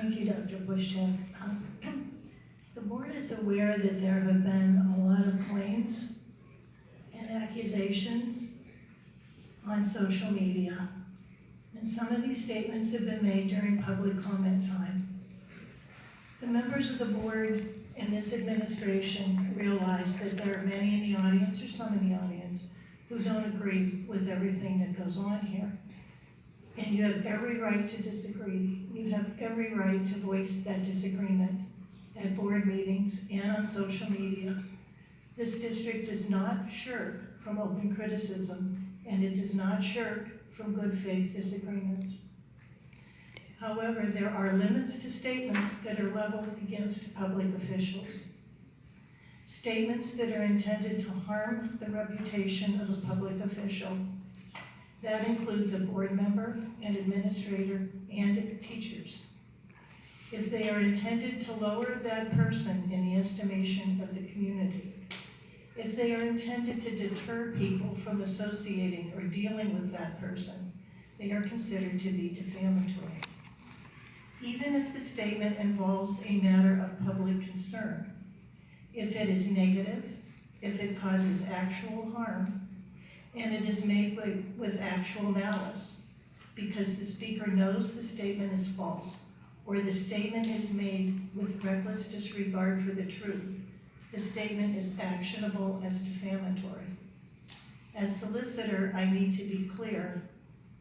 Thank you, Dr. Bushcheck. The board is aware that there have been a lot of claims and accusations on social media, and some of these statements have been made during public comment time. The members of the board and this administration realize that there are many in the audience, or some in the audience, who don't agree with everything that goes on here. And you have every right to disagree. You have every right to voice that disagreement at board meetings and on social media. This district does not shirk from open criticism, and it does not shirk from good faith disagreements. However, there are limits to statements that are leveled against public officials. Statements that are intended to harm the reputation of a public official. That includes a board member, an administrator, and teachers. If they are intended to lower that person in the estimation of the community, if they are intended to deter people from associating or dealing with that person, they are considered to be defamatory. Even if the statement involves a matter of public concern, if it is negative, if it causes actual harm, and it is made with actual malice, because the speaker knows the statement is false, or the statement is made with reckless disregard for the truth, the statement is actionable as defamatory. As solicitor, I need to be clear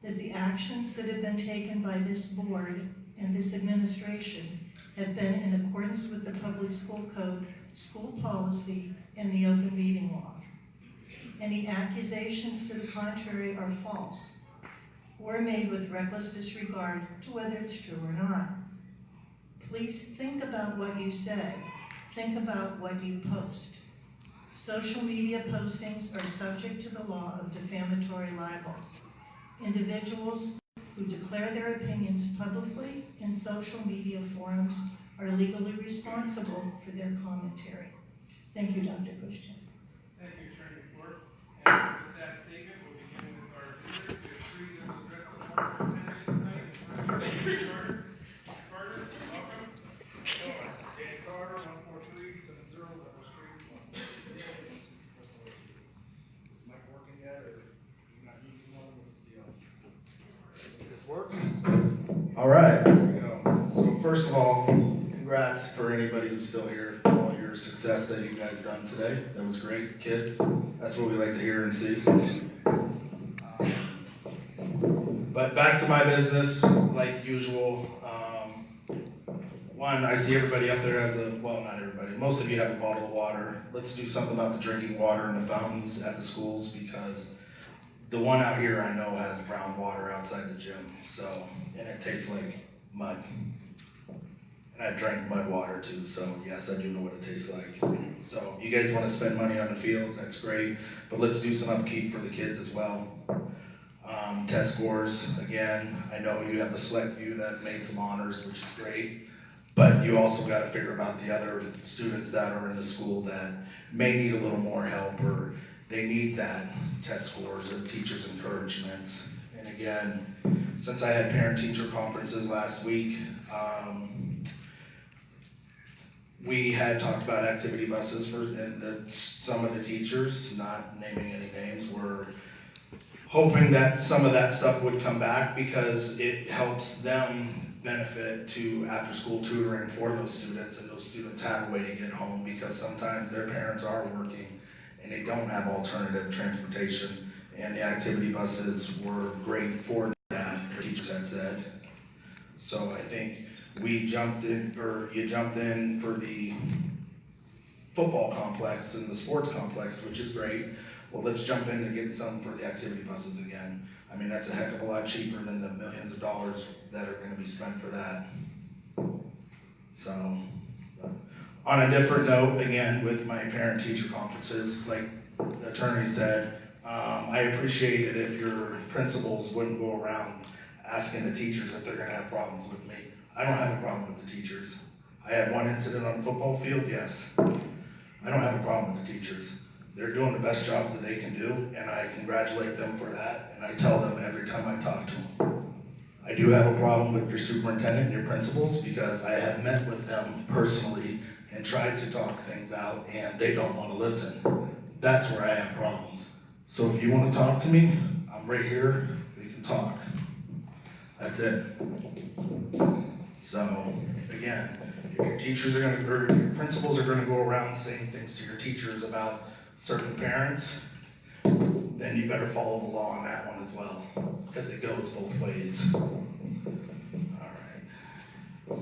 that the actions that have been taken by this board and this administration have been in accordance with the Public School Code, school policy, and the open meeting law. Any accusations to the contrary are false or made with reckless disregard to whether it's true or not. Please think about what you say. Think about what you post. Social media postings are subject to the law of defamatory libel. Individuals who declare their opinions publicly in social media forums are legally responsible for their commentary. Thank you, Dr. Bushcheck. Thank you, Attorney Ford. And with that statement, we'll begin with our visitors. We have three that will address the board for 10 minutes tonight. Carter. Carter, welcome. Dan Carter, 14370 Double Street, 1. Is Mike working yet, or you not using one? What's the deal? This works? All right, here we go. So first of all, congrats for anybody who's still here, for all your success that you guys done today. That was great, kids. That's what we like to hear and see. But back to my business, like usual. One, I see everybody up there has well, not everybody, most of you have a bottle of water. Let's do something about the drinking water in the fountains at the schools, because the one out here I know has brown water outside the gym, so, and it tastes like mud. And I drank mud water too, so yes, I do know what it tastes like. So you guys want to spend money on the fields, that's great, but let's do some upkeep for the kids as well. Test scores, again, I know you have the select few that made some honors, which is great, but you also got to figure about the other students that are in the school that may need a little more help, or they need that test scores or teachers' encouragements. And again, since I had parent-teacher conferences last week, we had talked about activity buses and some of the teachers, not naming any names, were hoping that some of that stuff would come back because it helps them benefit to after-school tutoring for those students, and those students have a way to get home because sometimes their parents are working and they don't have alternative transportation, and the activity buses were great for that, the teachers had said. So I think we jumped in, or you jumped in for the football complex and the sports complex, which is great. Well, let's jump in to get some for the activity buses again. I mean, that's a heck of a lot cheaper than the millions of dollars that are going to be spent for that. So, on a different note, again, with my parent-teacher conferences, like the attorney said, I appreciate it if your principals wouldn't go around asking the teachers if they're going to have problems with me. I don't have a problem with the teachers. I had one incident on the football field, yes. I don't have a problem with the teachers. They're doing the best jobs that they can do, and I congratulate them for that, and I tell them every time I talk to them. I do have a problem with your superintendent and your principals because I have met with them personally and tried to talk things out, and they don't want to listen. That's where I have problems. So if you want to talk to me, I'm right here, we can talk. That's it. So, again, if your teachers are gonna, or your principals are gonna go around saying things to your teachers about certain parents, then you better follow the law on that one as well, because it goes both ways. All right. So.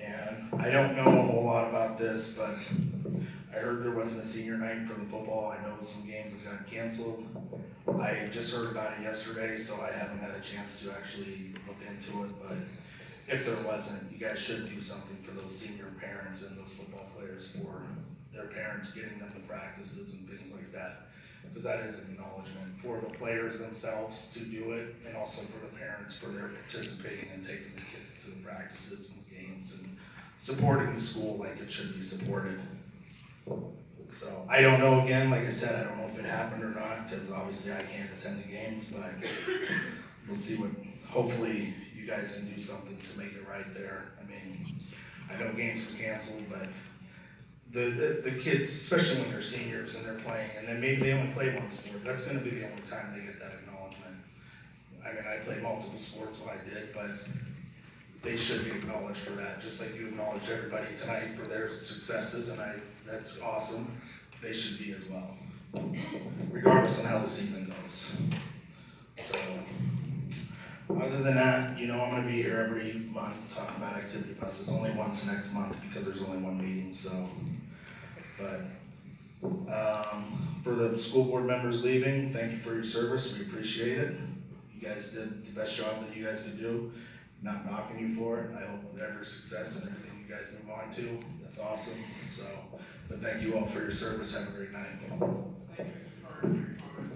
And I don't know a whole lot about this, but I heard there wasn't a senior night for the football. I know some games have gotten canceled. I just heard about it yesterday, so I haven't had a chance to actually look into it, but if there wasn't, you guys should do something for those senior parents and those football players for their parents getting them to practices and things like that. Because that is an acknowledgement for the players themselves to do it, and also for the parents for their participating and taking the kids to the practices and games and supporting the school like it should be supported. So I don't know, again, like I said, I don't know if it happened or not, because obviously I can't attend the games, but we'll see what, hopefully you guys can do something to make it right there. I mean, I know games were canceled, but the kids, especially when they're seniors and they're playing, and then maybe they only play one sport, that's gonna be the only time they get that acknowledgement. I mean, I played multiple sports when I did, but they should be acknowledged for that, just like you acknowledged everybody tonight for their successes, and that's awesome. They should be as well, regardless on how the season goes. So, other than that, you know, I'm gonna be here every month talking about activity buses, only once next month because there's only one meeting, so. But, for the school board members leaving, thank you for your service, we appreciate it. You guys did the best job that you guys could do. Not knocking you for it. I hope every success and everything you guys move on to. That's awesome. So, but thank you all for your service. Have a great night. Thank you, Mr. Carter, for your comments.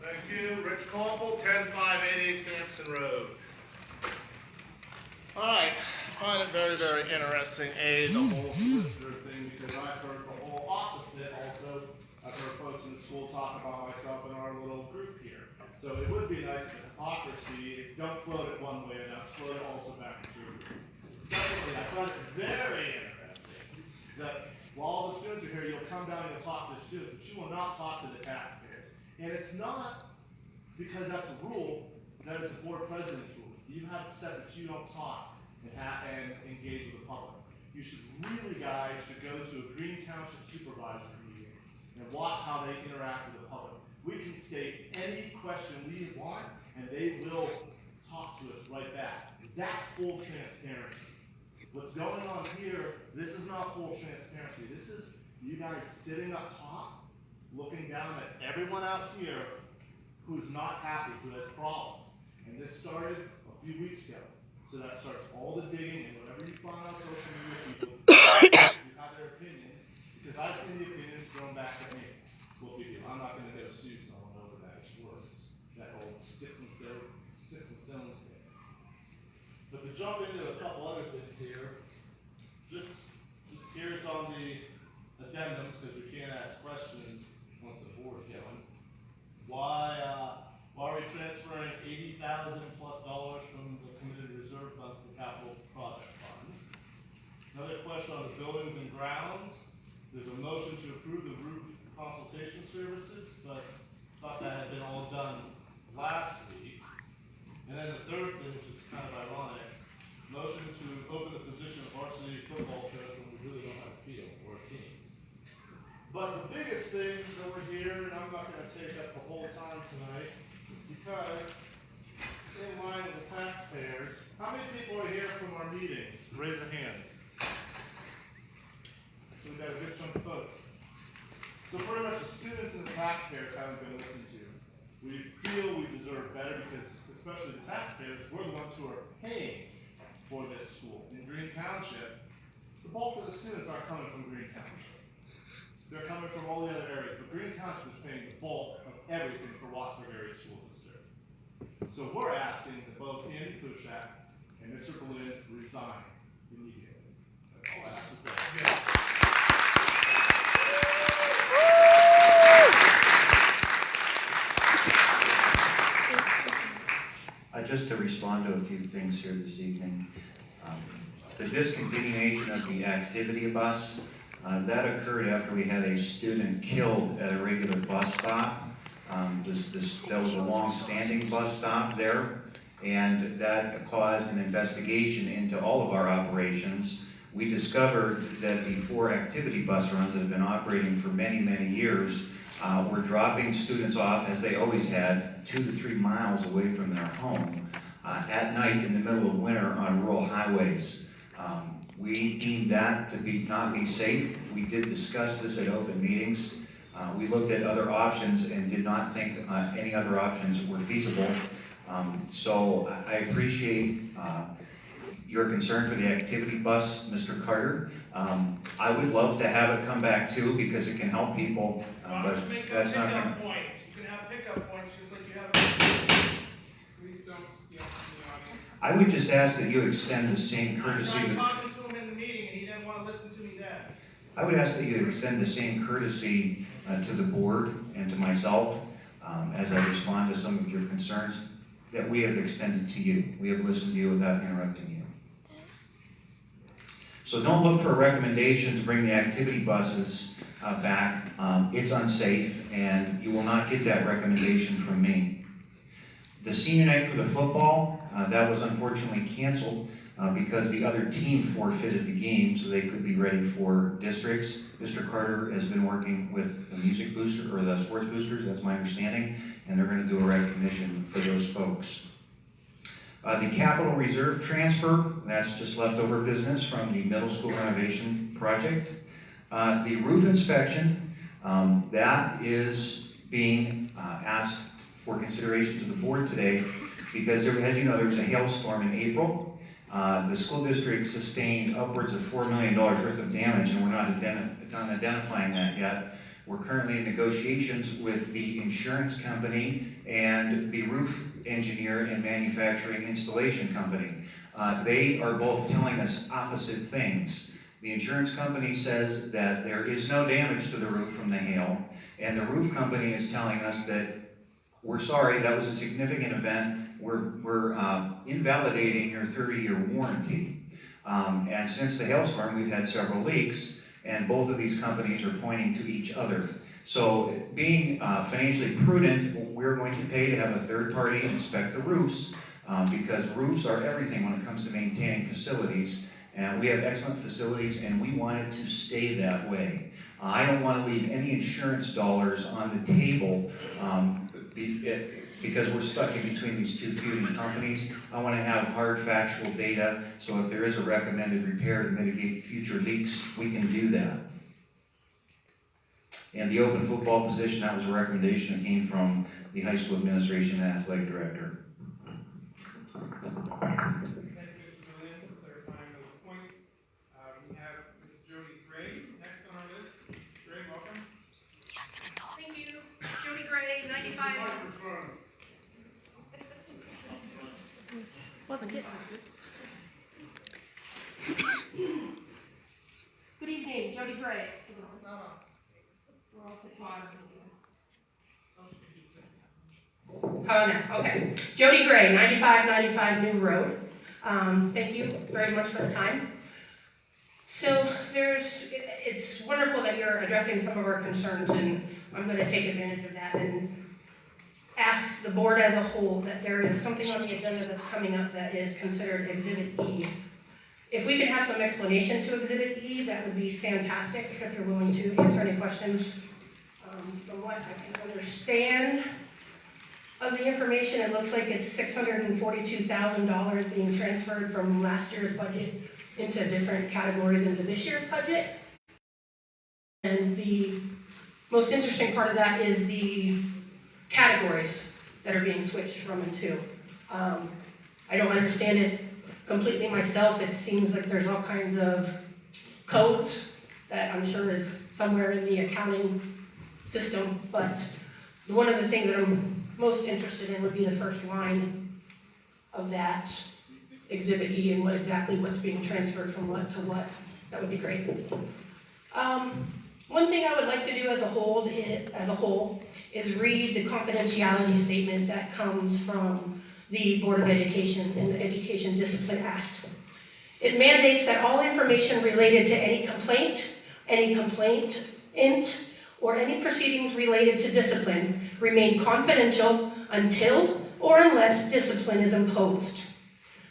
Thank you, Rich Conkle, 10588 Sampson Road. All right, I find it very, very interesting, the whole solicitor thing, because I've heard the whole opposite also. I've heard folks in the school talk about myself in our little group here. So it would be nice if the hypocrisy, don't float it one way enough, float it also back at your group. Secondly, I find it very interesting that while the students are here, you'll come down and you'll talk to the students, but you will not talk to the taxpayers. And it's not because that's a rule, that is the board president's rule. You have said that you don't talk and engage with the public. You should really, guys, should go to a Green Township supervisor meeting and watch how they interact with the public. We can state any question we want, and they will talk to us right back. That's full transparency. What's going on here, this is not full transparency. This is you guys sitting up top, looking down at everyone out here who's not happy, who has problems. And this started a few weeks ago. So that starts all the digging, and whenever you find on social media people who have their opinions, because I've seen the opinions thrown back at me. What we do, I'm not going to go sue someone over that. It's worse. That old sticks and stones thing. But to jump into a couple other things here, just curious on the addendums, because we can't ask questions once the board's going. Why are we transferring $80,000+ from the committed reserve fund to the capital project fund? Another question on the buildings and grounds. There's a motion to approve the roof consultation services, but thought that had been all done last week. And then the third thing, which is kind of ironic, motion to open the position of varsity football coach when we really don't have a field or a team. But the biggest thing that we're here, and I'm not going to take up the whole time tonight, is because, in line with the taxpayers, how many people are here from our meetings? Raise a hand. So we've got a good chunk of folks. So pretty much the students and the taxpayers haven't been listened to. We feel we deserve better because, especially the taxpayers, we're the ones who are paying for this school. In Green Township, the bulk of the students aren't coming from Green Township. They're coming from all the other areas, but Green Township is paying the bulk of everything for Wattsburg Area School District. So we're asking that both Andy Kushak and Mr. Balloon resign immediately. That's all I have to say. Just to respond to a few things here this evening. The discontinuation of the activity bus, that occurred after we had a student killed at a regular bus stop. That was a long-standing bus stop there, and that caused an investigation into all of our operations. We discovered that the 4 activity bus runs that have been operating for many, many years were dropping students off, as they always had, 2 to 3 miles away from their home at night in the middle of winter on rural highways. We deemed that to not be safe. We did discuss this at open meetings. We looked at other options and did not think any other options were feasible. So I appreciate your concern for the activity bus, Mr. Carter. I would love to have it come back too, because it can help people, but that's not going to... points. You can have pickup points just like you have. Please don't yell in the audience. I would just ask that you extend the same courtesy. I tried talking to him in the meeting and he didn't want to listen to me then. I would ask that you extend the same courtesy to the board and to myself as I respond to some of your concerns that we have extended to you. We have listened to you without interrupting you. So don't look for a recommendation to bring the activity buses back. It's unsafe, and you will not get that recommendation from me. The senior night for the football, that was unfortunately canceled because the other team forfeited the game so they could be ready for districts. Mr. Carter has been working with the music booster, or the sports boosters, that's my understanding, and they're going to do a recognition for those folks. The capital reserve transfer, that's just leftover business from the middle school renovation project. The roof inspection, that is being asked for consideration to the board today because, as you know, there was a hailstorm in April. The school district sustained upwards of $4 million worth of damage, and we're not done identifying that yet. We're currently in negotiations with the insurance company and the roof engineer and manufacturing installation company. They are both telling us opposite things. The insurance company says that there is no damage to the roof from the hail, and the roof company is telling us that we're sorry, that was a significant event. We're invalidating your 30-year warranty. And since the hailstorm, we've had several leaks, and both of these companies are pointing to each other. So being financially prudent, we're going to pay to have a third party inspect the roofs because roofs are everything when it comes to maintaining facilities. And we have excellent facilities, and we want it to stay that way. I don't want to leave any insurance dollars on the table because we're stuck in between these two feuding companies. I want to have hard factual data, so if there is a recommended repair to mitigate future leaks, we can do that. And the open football position, that was a recommendation that came from the high school administration and athletic director. Thank you, Mr. Julian, for clarifying those points. We have Ms. Jody Gray next on our list. Ms. Gray, welcome. Thank you. Jody Gray, 95. Good evening, Jody Gray. Oh, no, okay. Jody Gray, 9595 New Road. Thank you very much for the time. So it's wonderful that you're addressing some of our concerns, and I'm going to take advantage of that and ask the board as a whole that there is something on the agenda that's coming up that is considered Exhibit E. If we could have some explanation to Exhibit E, that would be fantastic, if you're willing to answer any questions. From what I can understand of the information, it looks like it's $642,000 being transferred from last year's budget into different categories into this year's budget. And the most interesting part of that is the categories that are being switched from and to. I don't understand it completely myself. It seems like there's all kinds of codes that I'm sure is somewhere in the accounting system, but one of the things that I'm most interested in would be the first line of that Exhibit E and what's being transferred from what to what. That would be great. One thing I would like to do as a whole is read the confidentiality statement that comes from the Board of Education and the Education Discipline Act. It mandates that all information related to any complainant, or any proceedings related to discipline remain confidential until or unless discipline is imposed.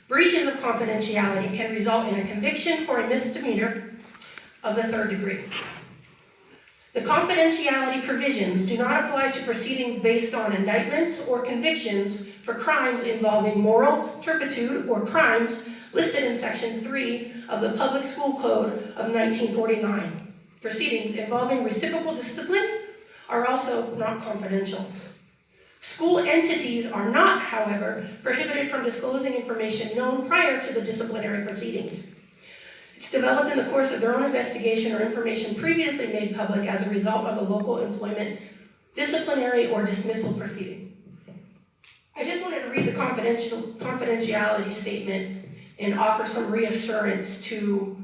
Breaches of confidentiality can result in a conviction for a misdemeanor of the 3rd degree. The confidentiality provisions do not apply to proceedings based on indictments or convictions for crimes involving moral turpitude or crimes listed in Section 3 of the Public School Code of 1949. Proceedings involving reciprocal discipline are also not confidential. School entities are not, however, prohibited from disclosing information known prior to the disciplinary proceedings. It's developed in the course of their own investigation or information previously made public as a result of a local employment, disciplinary, or dismissal proceeding. I just wanted to read the confidentiality statement and offer some reassurance to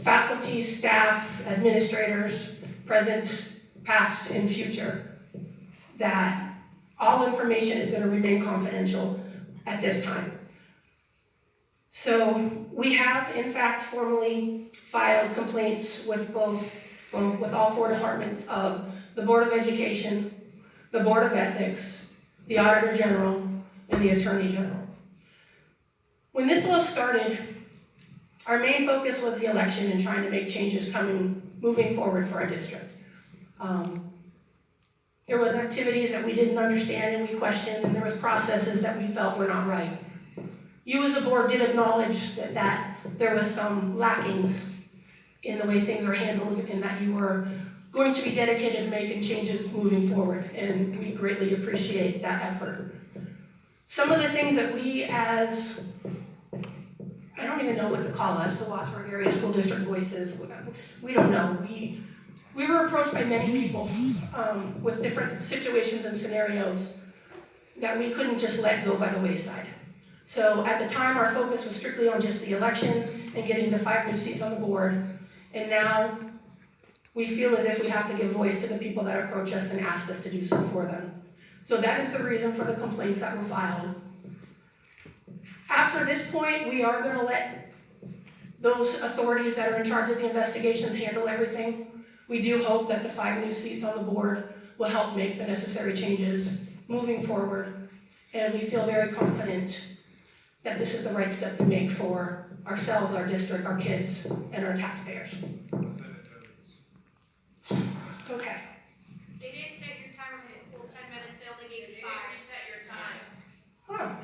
faculty, staff, administrators, present, past, and future, that all information is going to remain confidential at this time. So we have, in fact, formally filed complaints with all 4 departments of the Board of Education, the Board of Ethics, the Auditor General, and the Attorney General. When this all started, our main focus was the election and trying to make changes moving forward for our district. There was activities that we didn't understand and we questioned, and there was processes that we felt were not right. You as a board did acknowledge that there was some lackings in the way things are handled and that you were going to be dedicated to making changes moving forward, and we greatly appreciate that effort. Some of the things that we as, I don't even know what to call us, the Wattsburg Area School District Voices, we don't know. We were approached by many people with different situations and scenarios that we couldn't just let go by the wayside. So at the time, our focus was strictly on just the election and getting the 5 new seats on the board. And now we feel as if we have to give voice to the people that approach us and asked us to do so for them. So that is the reason for the complaints that were filed. After this point, we are going to let those authorities that are in charge of the investigations handle everything. We do hope that the 5 new seats on the board will help make the necessary changes moving forward. And we feel very confident that this is the right step to make for ourselves, our district, our kids, and our taxpayers. Okay. They didn't set your timer for the full 10 minutes, they only gave you 5. Set your time. Oh.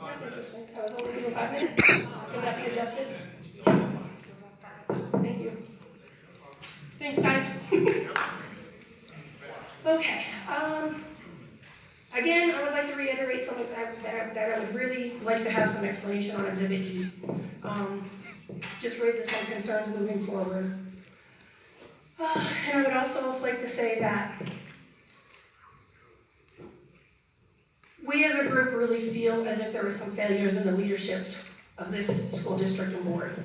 That's interesting. I was only given 5 minutes. Can that be adjusted? Thank you. Thanks, guys. Okay. Again, I would like to reiterate something that I would really like to have some explanation on Exhibit E. Just raises some concerns moving forward. And I would also like to say that we as a group really feel as if there were some failures in the leadership of this school district and board.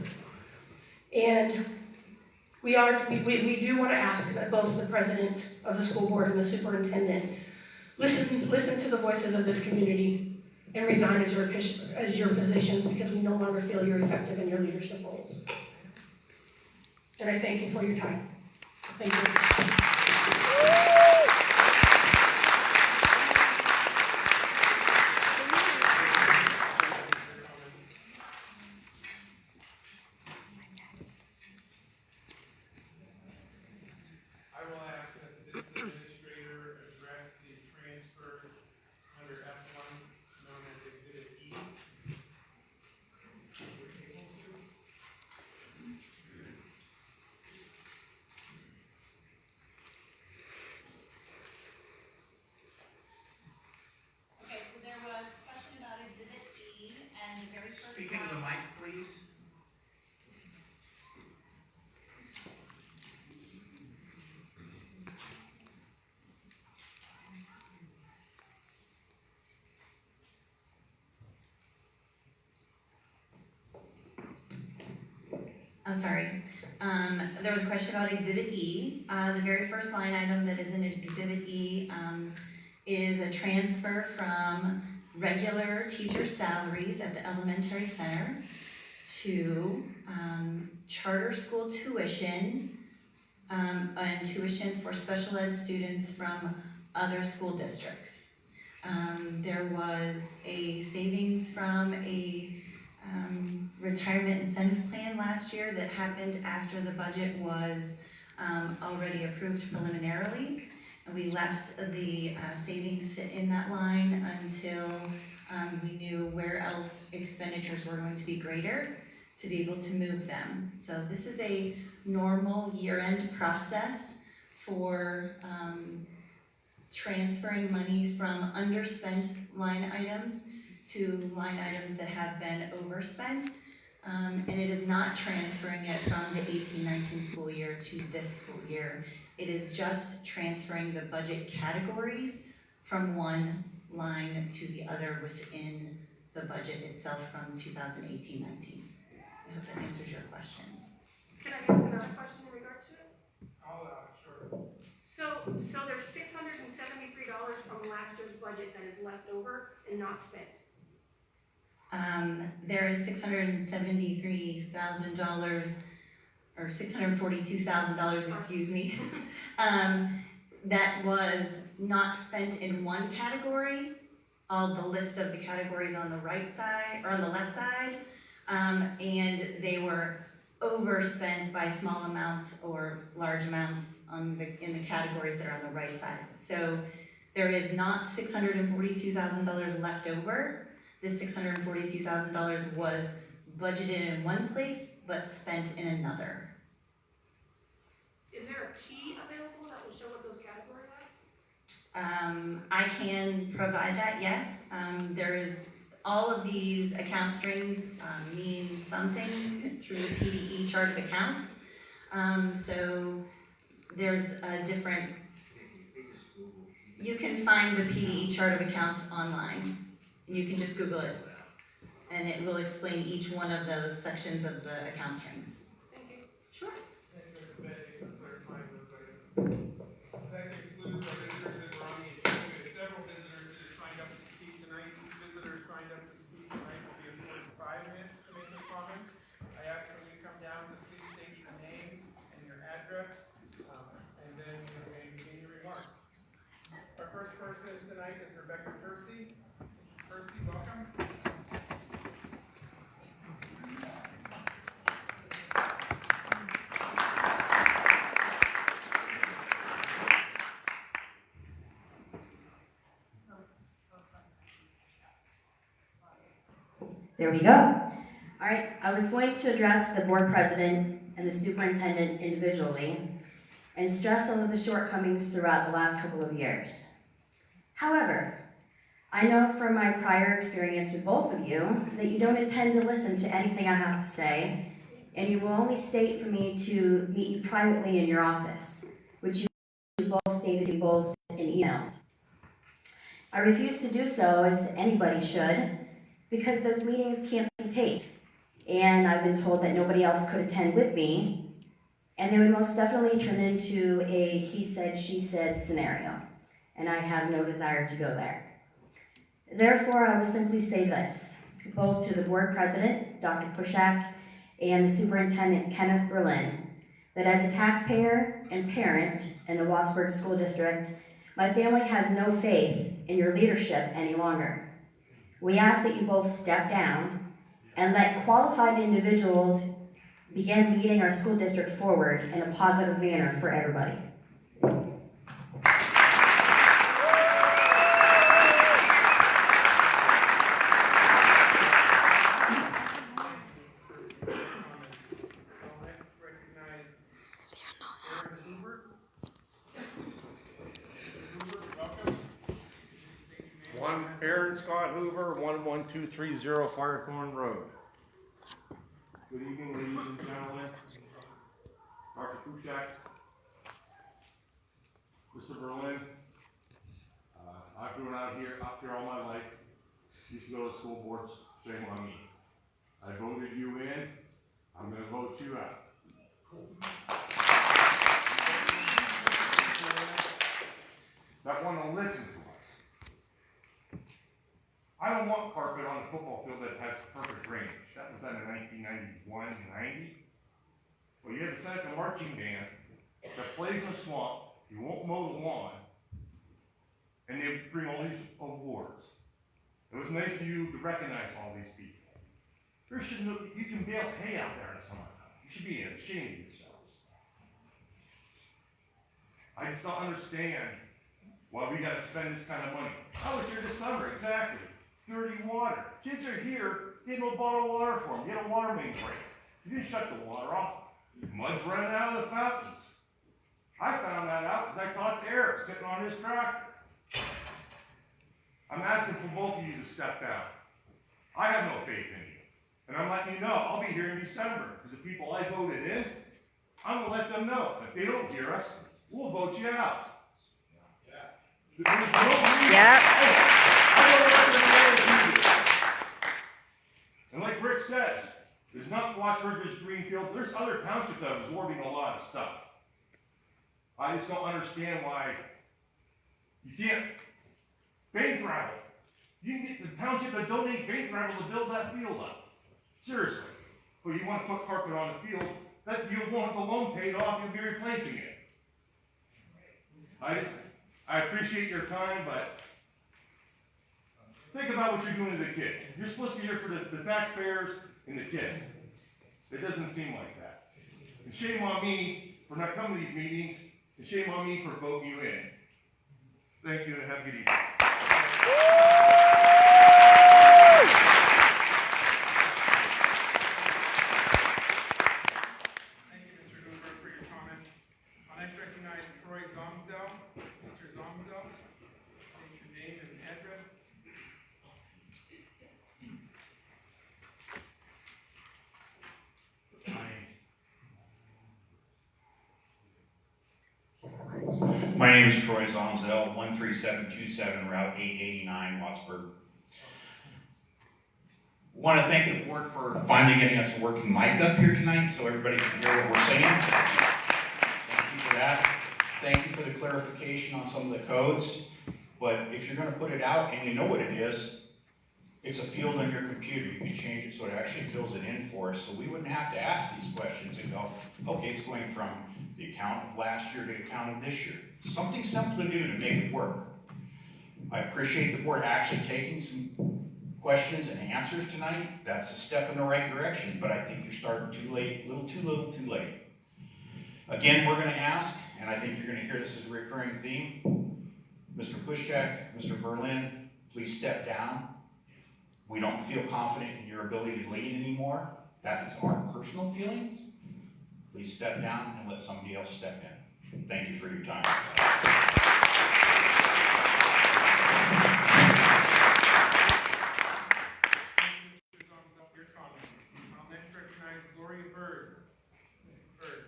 And we do want to ask that both the president of the school board and the superintendent listen to the voices of this community and resign as your positions, because we no longer feel you're effective in your leadership roles. And I thank you for your time. Thank you. I will ask that this administrator address the transfer under F1 known as Exhibit E. Okay, so there was a question about Exhibit E, and the very first Speak into the line. mic, please. There was a question about Exhibit E. The very first line item that is in Exhibit E is a transfer from regular teacher salaries at the elementary center to charter school tuition and tuition for special ed students from other school districts. There was a savings from a retirement incentive plan last year that happened after the budget was already approved preliminarily. And we left the savings sit in that line until we knew where else expenditures were going to be greater to be able to move them. So this is a normal year-end process for transferring money from underspent line items to line items that have been overspent. And it is not transferring it from the 18-19 school year to this school year. It is just transferring the budget categories from one line to the other within the budget itself from 2018-19. I hope that answers your question. Can I ask another question in regards to it? Sure. So there's $673 from last year's budget that is left over and not spent. There is $673,000, or $642,000, excuse me, that was not spent in one category. All the list of the categories on the right side, or on the left side, and they were overspent by small amounts or large amounts in the categories that are on the right side. So there is not $642,000 left over. This $642,000 was budgeted in one place, but spent in another. Is there a key available that will show what those categories are? I can provide that, yes. There is, all of these account strings mean something through the PDE chart of accounts. So there's a different, you can find the PDE chart of accounts online. You can just Google it, and it will explain each one of those sections of the account strings. Thank you. Sure. Thank you, Ms. Betty, for clarifying those items. That concludes our visitors that were on the agenda. We have several visitors that have signed up to speak tonight. Each visitor signed up to speak tonight will be afforded 5 minutes to make their comments. I ask that when you come down to please state your name and your address, and then you may begin your remarks. Our first person tonight is Rebecca Kersey. Kersey, welcome. There we go. All right, I was going to address the board president and the superintendent individually and stress some of the shortcomings throughout the last couple of years. However, I know from my prior experience with both of you that you don't intend to listen to anything I have to say, and you will only state for me to meet you privately in your office, which you both stated to both in emails. I refuse to do so, as anybody should, because those meetings can't be taped, and I've been told that nobody else could attend with me, and they would most definitely turn into a he said, she said scenario, and I have no desire to go there. Therefore, I will simply say this, both to the board president, Dr. Pushak, and the superintendent, Kenneth Berlin, that as a taxpayer and parent in the Wasburg School District, my family has no faith in your leadership any longer. We ask that you both step down and let qualified individuals begin leading our school district forward in a positive manner for everybody. Aaron Scott Hoover, 11230 Firethorn Road. Good evening, ladies and gentlemen. Dr. Pushak, Mr. Berlin. I've been out here all my life. Used to go to school boards, shame on me. I voted you in, I'm gonna vote you out. That want to listen to us. I don't want carpet on the football field that has perfect drainage. That was done in 1991 and 90. Well, you have to set up a marching band that plays in a swamp, you won't mow the lawn, and they bring all these awards. It was nice of you to recognize all these people. There should no, you can bale hay out there in the summertime. You should be ashamed of yourselves. I just don't understand why we gotta spend this kind of money. I was here this summer, exactly. Dirty water. Kids are here, get no bottled water for them. Get a water main break. You didn't shut the water off. Mud's running out of the fountains. I found that out because I talked to Eric sitting on his tractor. I'm asking for both of you to step down. I have no faith in you. And I'm letting you know, I'll be here in December. Because the people I voted in, I'm going to let them know. If they don't hear us, we'll vote you out. There's no reason. I don't know what and like Rick says, there's not Washburn, there's Greenfield, there's other townships that are absorbing a lot of stuff. I just don't understand why you can't bank gravel. You can get the township to donate bank gravel to build that field up. Seriously. But you want to put carpet on the field, that you won't have the loan paid off, you'll be replacing it. I appreciate your time, but think about what you're doing to the kids. You're supposed to be here for the taxpayers and the kids. It doesn't seem like that. And shame on me for not coming to these meetings, and shame on me for voting you in. Thank you and have a good evening. Thank you, Mr. Hoover, for your comments. I'd like to recognize Troy Zomzel. Mr. Zomzel, state your name and address. My name is Troy Zomzel, 13727 Route 889, Wattsburg. Want to thank the board for finally getting us a working mic up here tonight so everybody can hear what we're saying. Thank you for that. Thank you for the clarification on some of the codes. But if you're going to put it out and you know what it is, it's a field on your computer. You can change it so it actually fills it in for us. So we wouldn't have to ask these questions and go, okay, it's going from the account of last year to the account of this year. Something simple to do to make it work. I appreciate the board actually taking some questions and answers tonight. That's a step in the right direction, but I think you're starting too late, a little too late. Again, we're going to ask, and I think you're going to hear this as a recurring theme. Mr. Pushchak, Mr. Berlin, please step down. We don't feel confident in your ability to lead anymore. That is our personal feelings. Please step down and let somebody else step in. Thank you for your time. Your comments. I'll next recognize Gloria Bird. Bird.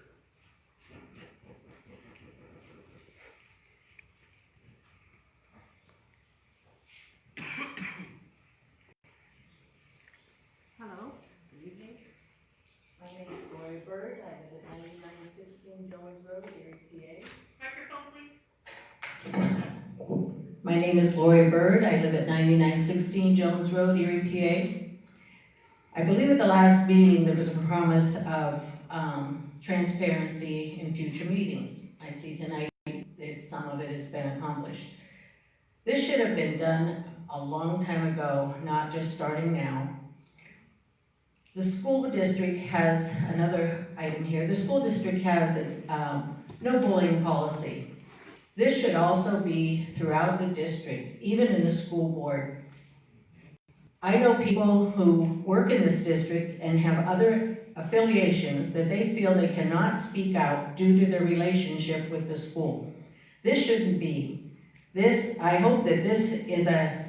Hello, good evening. My name is Gloria Bird. I live at 9916 Jones Road, Erie, PA. Microphone, please. My name is Gloria Bird. I live at 9916 Jones Road, Erie, PA. I believe at the last meeting there was a promise of transparency in future meetings. I see tonight that some of it has been accomplished. This should have been done a long time ago, not just starting now. The school district has another item here. The school district has a no bullying policy. This should also be throughout the district, even in the school board. I know people who work in this district and have other affiliations that they feel they cannot speak out due to their relationship with the school. This shouldn't be. I hope that this is a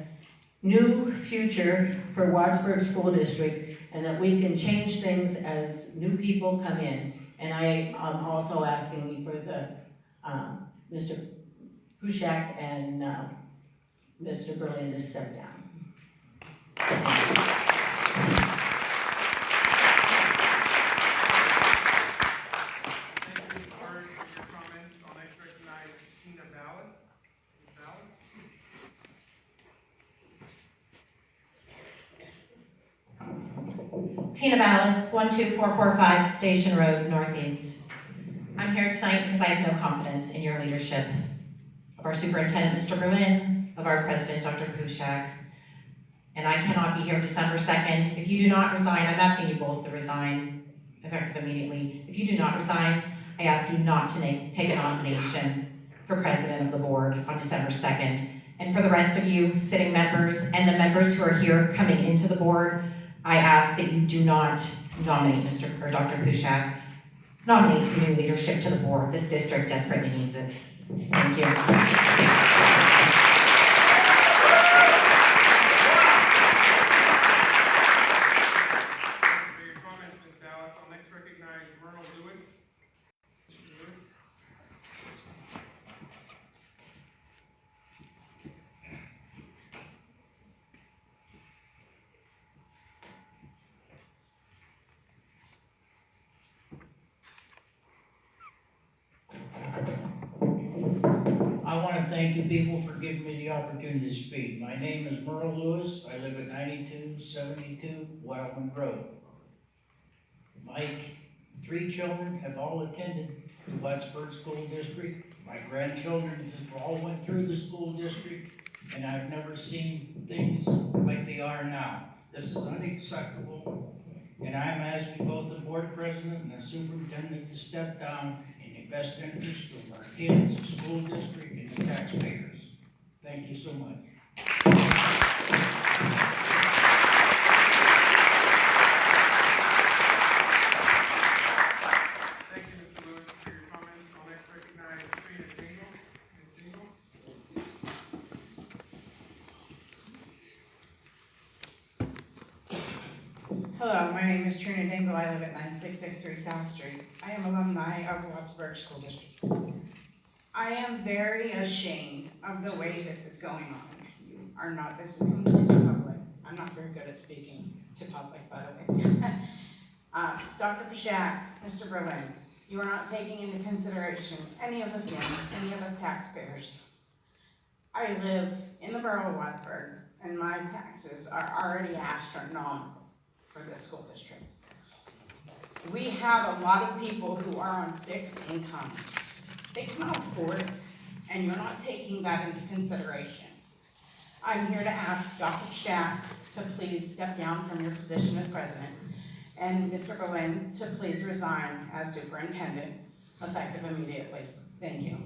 new future for Wattsburg School District and that we can change things as new people come in. And I am also asking for the Mr. Pushak and Mr. Berlin to step down. Thank you. Tina Ballas, 12445 Station Road, Northeast. I'm here tonight because I have no confidence in your leadership of our superintendent, Mr. Bruin, of our president, Dr. Kushak, and I cannot be here December 2nd. If you do not resign, I'm asking you both to resign, effective immediately. If you do not resign, I ask you not to take a nomination for president of the board on December 2nd. And for the rest of you, sitting members, and the members who are here coming into the board, I ask that you do not nominate Dr. Kushak. Nominate some new leadership to the board. This district desperately needs it. Thank you. I want to thank you people for giving me the opportunity to speak. My name is Merle Lewis. I live at 9272 Wildman Road. My 3 children have all attended the Wattsburg School District. My grandchildren just all went through the school district, and I've never seen things like they are now. This is unacceptable, and I'm asking both the board president and the superintendent to step down in the best interest of our kids, the school district, and the taxpayers. Thank you so much. Thank you, Mr. Lewis, for your comments. I'll next recognize Trina Dingle. Ms. Dingle? Hello, my name is Trina Dingle. I live at 9663 South Street. I am alumni of Wattsburg School District. I am very ashamed of the way this is going on. You are not listening to the public. I'm not very good at speaking to public, by the way. Dr. Kushak, Mr. Berlin, you are not taking into consideration any of the feelings, any of us taxpayers. I live in the borough of Wattsburg, and my taxes are already astronomical for this school district. We have a lot of people who are on fixed income. They cannot afford it, and you're not taking that into consideration. I'm here to ask Dr. Shack to please step down from your position as president, and Mr. Berlin to please resign as superintendent, effective immediately. Thank you.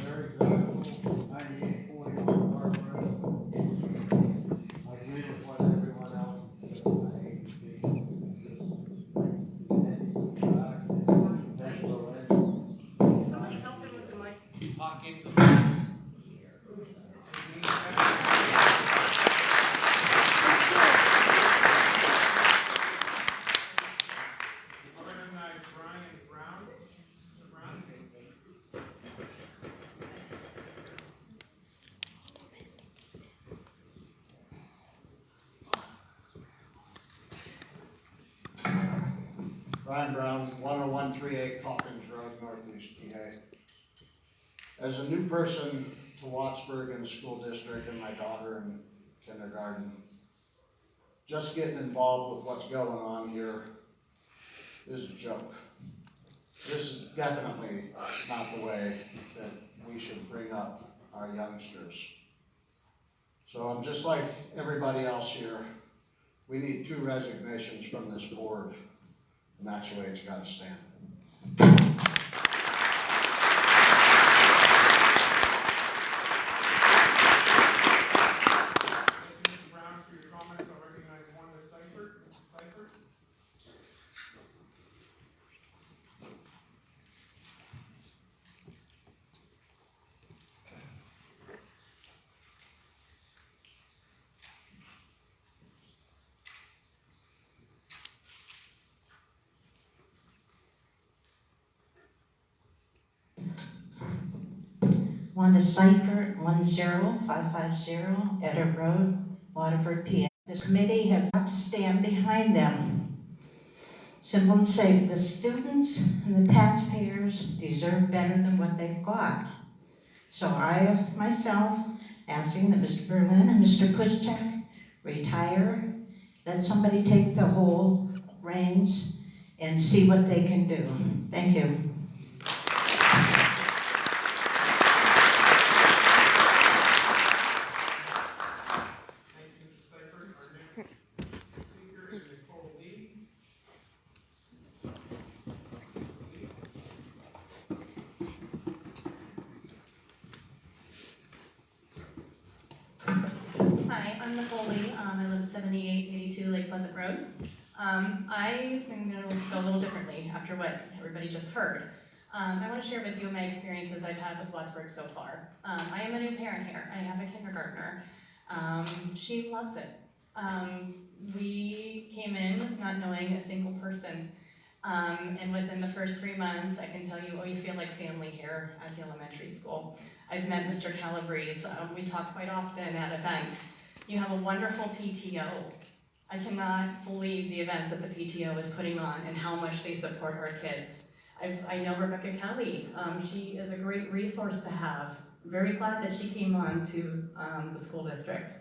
Very grateful, 9841 Park Road. I agree with what everyone else said. I hate to be Somebody help him with the mic. Talk into the Brian Brown, 10138 Hawkins Road, Northeast PA. As a new person to Wattsburg in the school district and my daughter in kindergarten, just getting involved with what's going on here is a joke. This is definitely not the way that we should bring up our youngsters. So I'm just like everybody else here. We need 2 resignations from this board, and that's the way it's got to stand. Wanda Seifert, 10550 Eder Road, Waterford, PA. The committee has got to stand behind them. Simple and safe, the students and the taxpayers deserve better than what they've got. So I, myself, asking that Mr. Berlin and Mr. Pushchek retire, let somebody take the whole reins and see what they can do. Thank you. Hi, I'm Nicole Lee. I live at 7882 Lake Pleasant Road. I am going to go a little differently after what everybody just heard. I want to share with you my experiences I've had with Wattsburg so far. I am a new parent here. I have a kindergartner. She loves it. We came in not knowing a single person. And within the first 3 months, I can tell you, oh, you feel like family here at the elementary school. I've met Mr. Calabrese. We talk quite often at events. You have a wonderful PTO. I cannot believe the events that the PTO is putting on and how much they support our kids. I know Rebecca Kelly. She is a great resource to have. Very glad that she came on to the school district.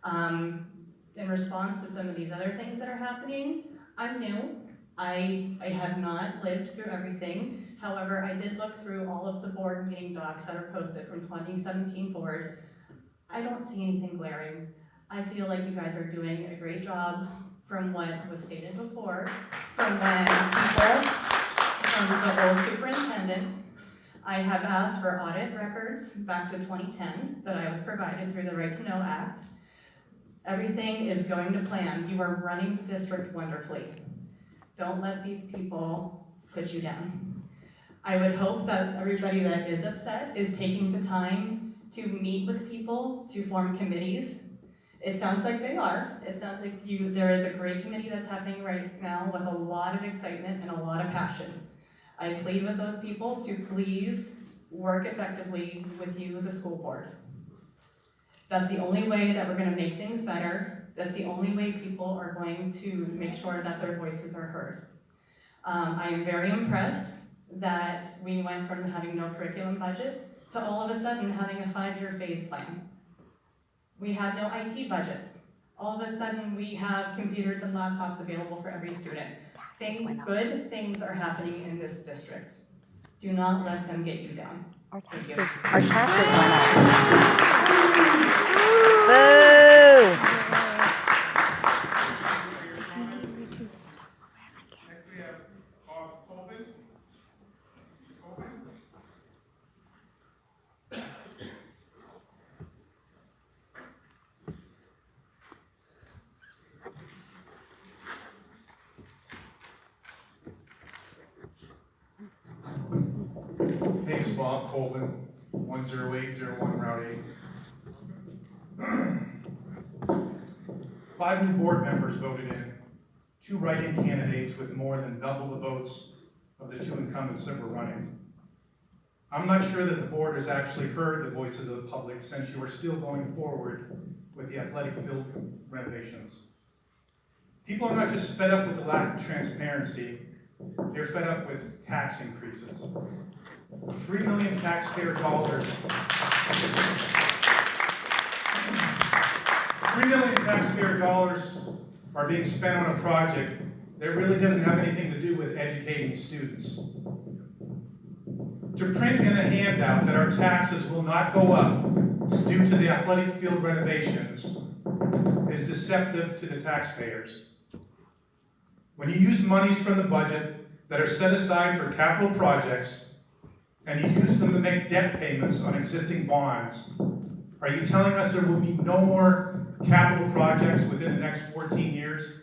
In response to some of these other things that are happening, I'm new. I have not lived through everything. However, I did look through all of the board meeting docs that are posted from 2017 forward. I don't see anything glaring. I feel like you guys are doing a great job from what was stated before, from when people, from the old superintendent. I have asked for audit records back to 2010 that I was provided through the Right to Know Act. Everything is going to plan. You are running the district wonderfully. Don't let these people put you down. I would hope that everybody that is upset is taking the time to meet with people, to form committees. It sounds like they are. It sounds like there is a great committee that's happening right now with a lot of excitement and a lot of passion. I plead with those people to please work effectively with you, the school board. That's the only way that we're going to make things better. That's the only way people are going to make sure that their voices are heard. I am very impressed that we went from having no curriculum budget to all of a sudden having a 5-year phase plan. We had no IT budget. All of a sudden we have computers and laptops available for every student. Good things are happening in this district. Do not let them get you down. Our taxes went up. Boo! Name's Bob Colvin, 10801 Route 8. 5 new board members voted in, 2 write-in candidates with more than double the votes of the 2 incumbents that were running. I'm not sure that the board has actually heard the voices of the public since you are still going forward with the athletic field renovations. People are not just fed up with the lack of transparency, they're fed up with tax increases. $3 million taxpayer dollars. $3 million taxpayer dollars are being spent on a project that really doesn't have anything to do with educating students. To print in a handout that our taxes will not go up due to the athletic field renovations is deceptive to the taxpayers. When you use monies from the budget that are set aside for capital projects and you use them to make debt payments on existing bonds, are you telling us there will be no more capital projects within the next 14 years?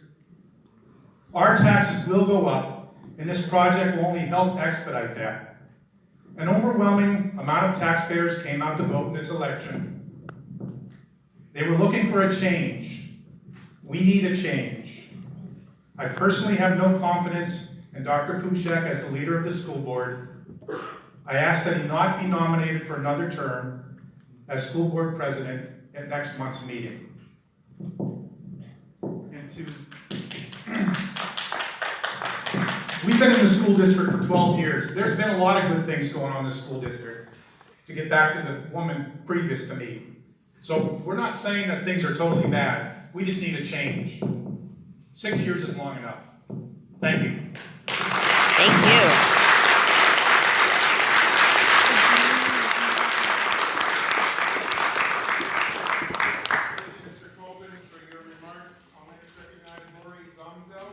Our taxes will go up, and this project will only help expedite that. An overwhelming amount of taxpayers came out to vote in this election. They were looking for a change. We need a change. I personally have no confidence in Dr. Kushak as the leader of the school board. I ask that he not be nominated for another term as school board president at next month's meeting. And we've been in the school district for 12 years. There's been a lot of good things going on in the school district, to get back to the woman previous to me. So we're not saying that things are totally bad. We just need a change. 6 years is long enough. Thank you. Thank you. Mr. Colvin, for your remarks, I'll next recognize Lori Zomzel.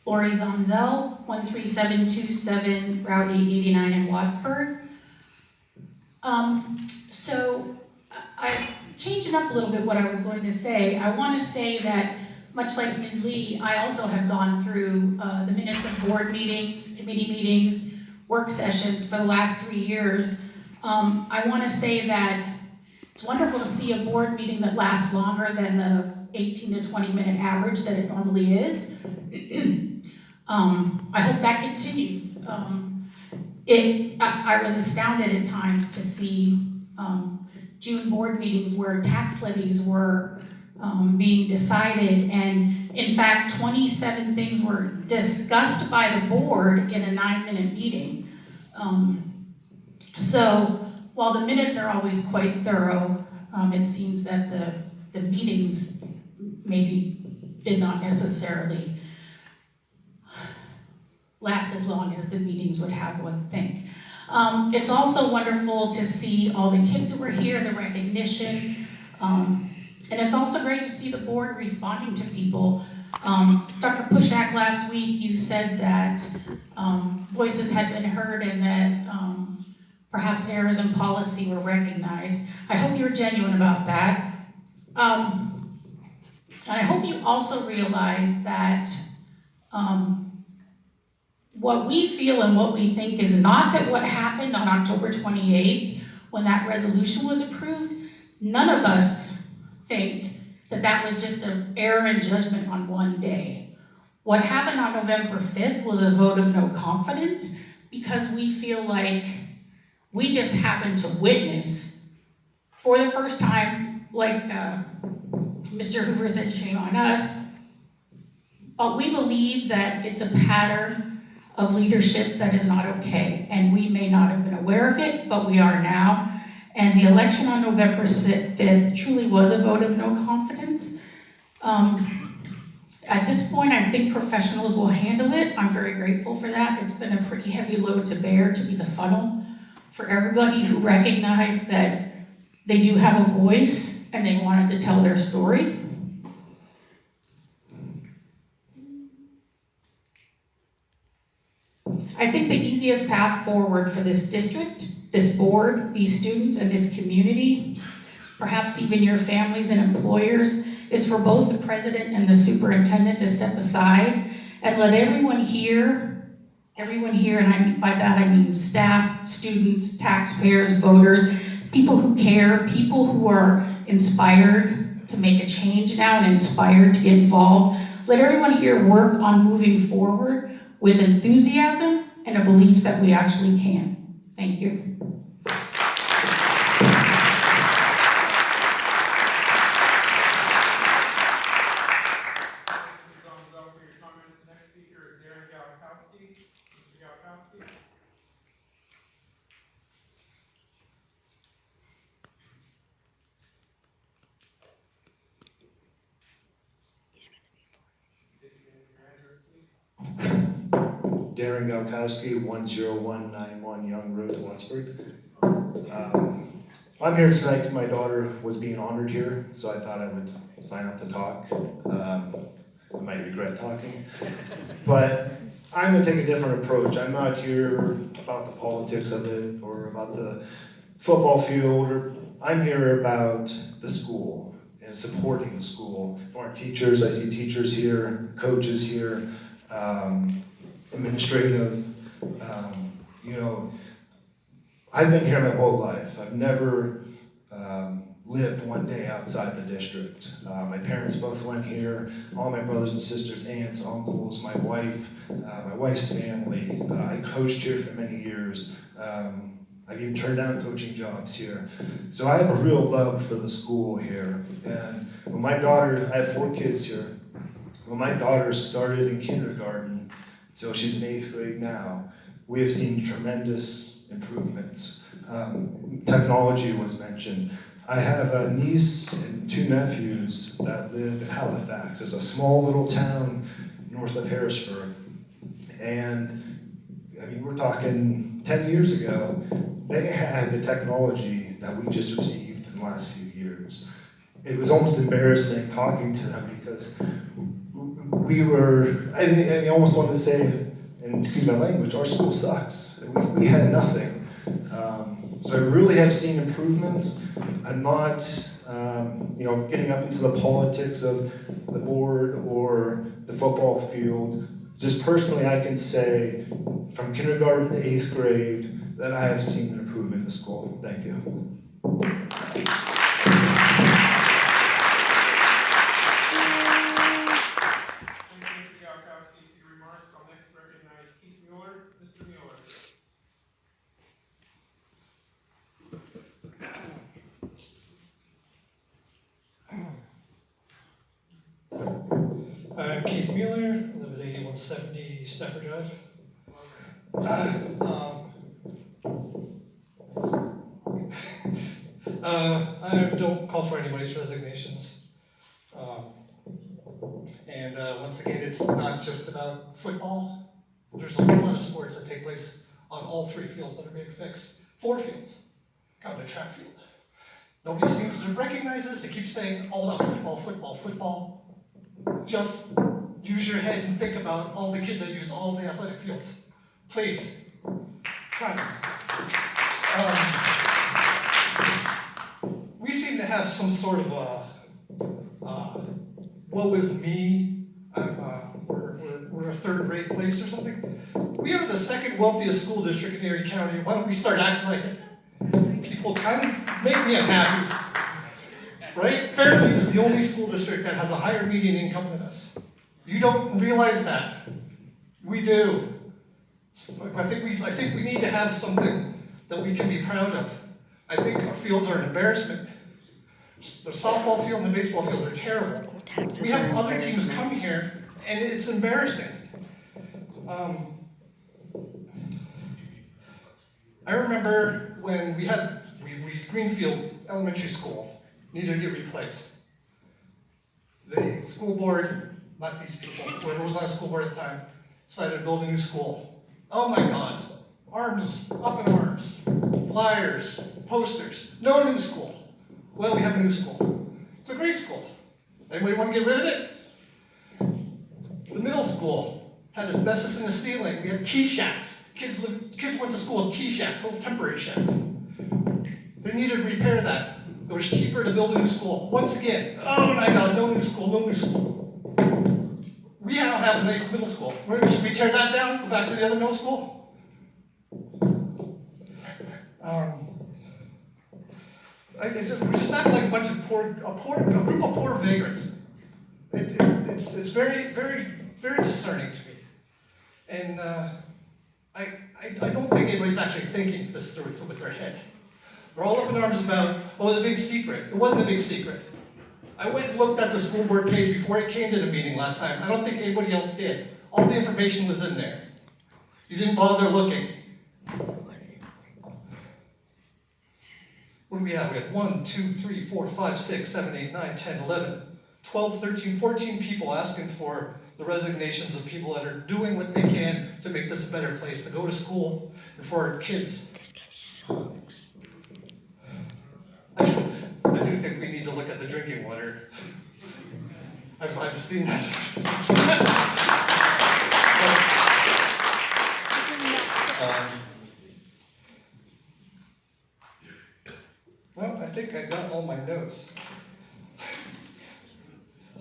Lori Zomzel, 13727 Route 889 in Wattsburg. So I've changed it up a little bit what I was going to say. I want to say that, much like Ms. Lee, I also have gone through the minutes of board meetings, committee meetings, work sessions for the last 3 years. I want to say that it's wonderful to see a board meeting that lasts longer than the 18 to 20 minute average that it normally is. I hope that continues. I was astounded at times to see June board meetings where tax levies were being decided, and in fact 27 things were discussed by the board in a 9-minute meeting. So while the minutes are always quite thorough, it seems that the meetings maybe did not necessarily last as long as the meetings would have one think. It's also wonderful to see all the kids that were here, the recognition, and it's also great to see the board responding to people. Dr. Pushak, last week you said that voices had been heard and that perhaps errors in policy were recognized. I hope you're genuine about that. And I hope you also realize that what we feel and what we think is not that what happened on October 28th, when that resolution was approved, none of us think that that was just an error in judgment on one day. What happened on November 5th was a vote of no confidence, because we feel like we just happened to witness, for the first time, like Mr. Hoover said, shame on us, but we believe that it's a pattern of leadership that is not okay, and we may not have been aware of it, but we are now. And the election on November 5th truly was a vote of no confidence. At this point, I think professionals will handle it. I'm very grateful for that. It's been a pretty heavy load to bear, to be the funnel for everybody who recognized that they do have a voice and they wanted to tell their story. I think the easiest path forward for this district, this board, these students, and this community, perhaps even your families and employers, is for both the president and the superintendent to step aside and let everyone here, and by that I mean staff, students, taxpayers, voters, people who care, people who are inspired to make a change now and inspired to get involved. Let everyone here work on moving forward with enthusiasm and a belief that we actually can. Thank you. Darren Galkowski, 10191 Young Road, Wattsburg. I'm here tonight because my daughter was being honored here, so I thought I would sign up to talk. I might regret talking, but I'm going to take a different approach. I'm not here about the politics of it or about the football field. I'm here about the school and supporting the school. For our teachers, I see teachers here, coaches here, administrative, I've been here my whole life. I've never lived one day outside the district. My parents both went here, all my brothers and sisters, aunts, uncles, my wife's family. I coached here for many years. I've even turned down coaching jobs here. So I have a real love for the school here. And when my daughter, I have 4 kids here, when my daughter started in kindergarten till she's in 8th grade now, we have seen tremendous improvements. Technology was mentioned. I have a niece and 2 nephews that live in Halifax. It's a small little town north of Harrisburg. And I mean, we're talking 10 years ago, they had the technology that we just received in the last few years. It was almost embarrassing talking to them because we were, I almost wanted to say, and excuse my language, our school sucks. We had nothing. So I really have seen improvements. I'm not, getting up into the politics of the board or the football field. Just personally, I can say from kindergarten to 8th grade that I have seen an improvement in the school. Thank you. I'm Keith Mueller, I live at 8170 Stafford Drive. I don't call for anybody's resignations. Once again, it's not just about football. There's a whole lot of sports that take place on all 3 fields that are being fixed. 4 fields. Got a track field. Nobody seems to recognize this. They keep saying all about football, football, football. Just use your head and think about all the kids that use all the athletic fields. Please. Try. We seem to have some sort of woe is me. We're a 3rd-rate place or something. We are the 2nd wealthiest school district in Erie County. Why don't we start acting like it? People kind of make me unhappy. Right? Fairview is the only school district that has a higher median income than us. You don't realize that. We do. I think we need to have something that we can be proud of. I think our fields are an embarrassment. The softball field and the baseball field are terrible. We have other teams come here, and it's embarrassing. I remember when we Greenfield Elementary School needed to get replaced. The school board, not these people, whoever was on school board at the time, decided to build a new school. Oh my God, arms, up in arms, flyers, posters, no new school. Well, we have a new school. It's a great school. Anybody want to get rid of it? The middle school had asbestos in the ceiling. We had T-shacks. Kids went to school in T-shacks, little temporary shacks. They needed to repair that. It was cheaper to build a new school. Once again, oh my God, no new school, no new school. We now have a nice middle school. Should we tear that down, go back to the other middle school? We just act like a bunch of a group of poor vagrants. It's very, very, very discerning to me. And I don't think anybody's actually thinking this through with their head. We're all up in arms about, oh, it was a big secret. It wasn't a big secret. I went and looked at the school board page before I came to the meeting last time. I don't think anybody else did. All the information was in there. You didn't bother looking. What do we have? We have 1, 2, 3, 4, 5, 6, 7, 8, 9, 10, 11, 12, 13, 14 people asking for the resignations of people that are doing what they can to make this a better place to go to school and for our kids. This guy sucks. I do think we need to look at the drinking water. I've seen that. Well, I think I got all my notes.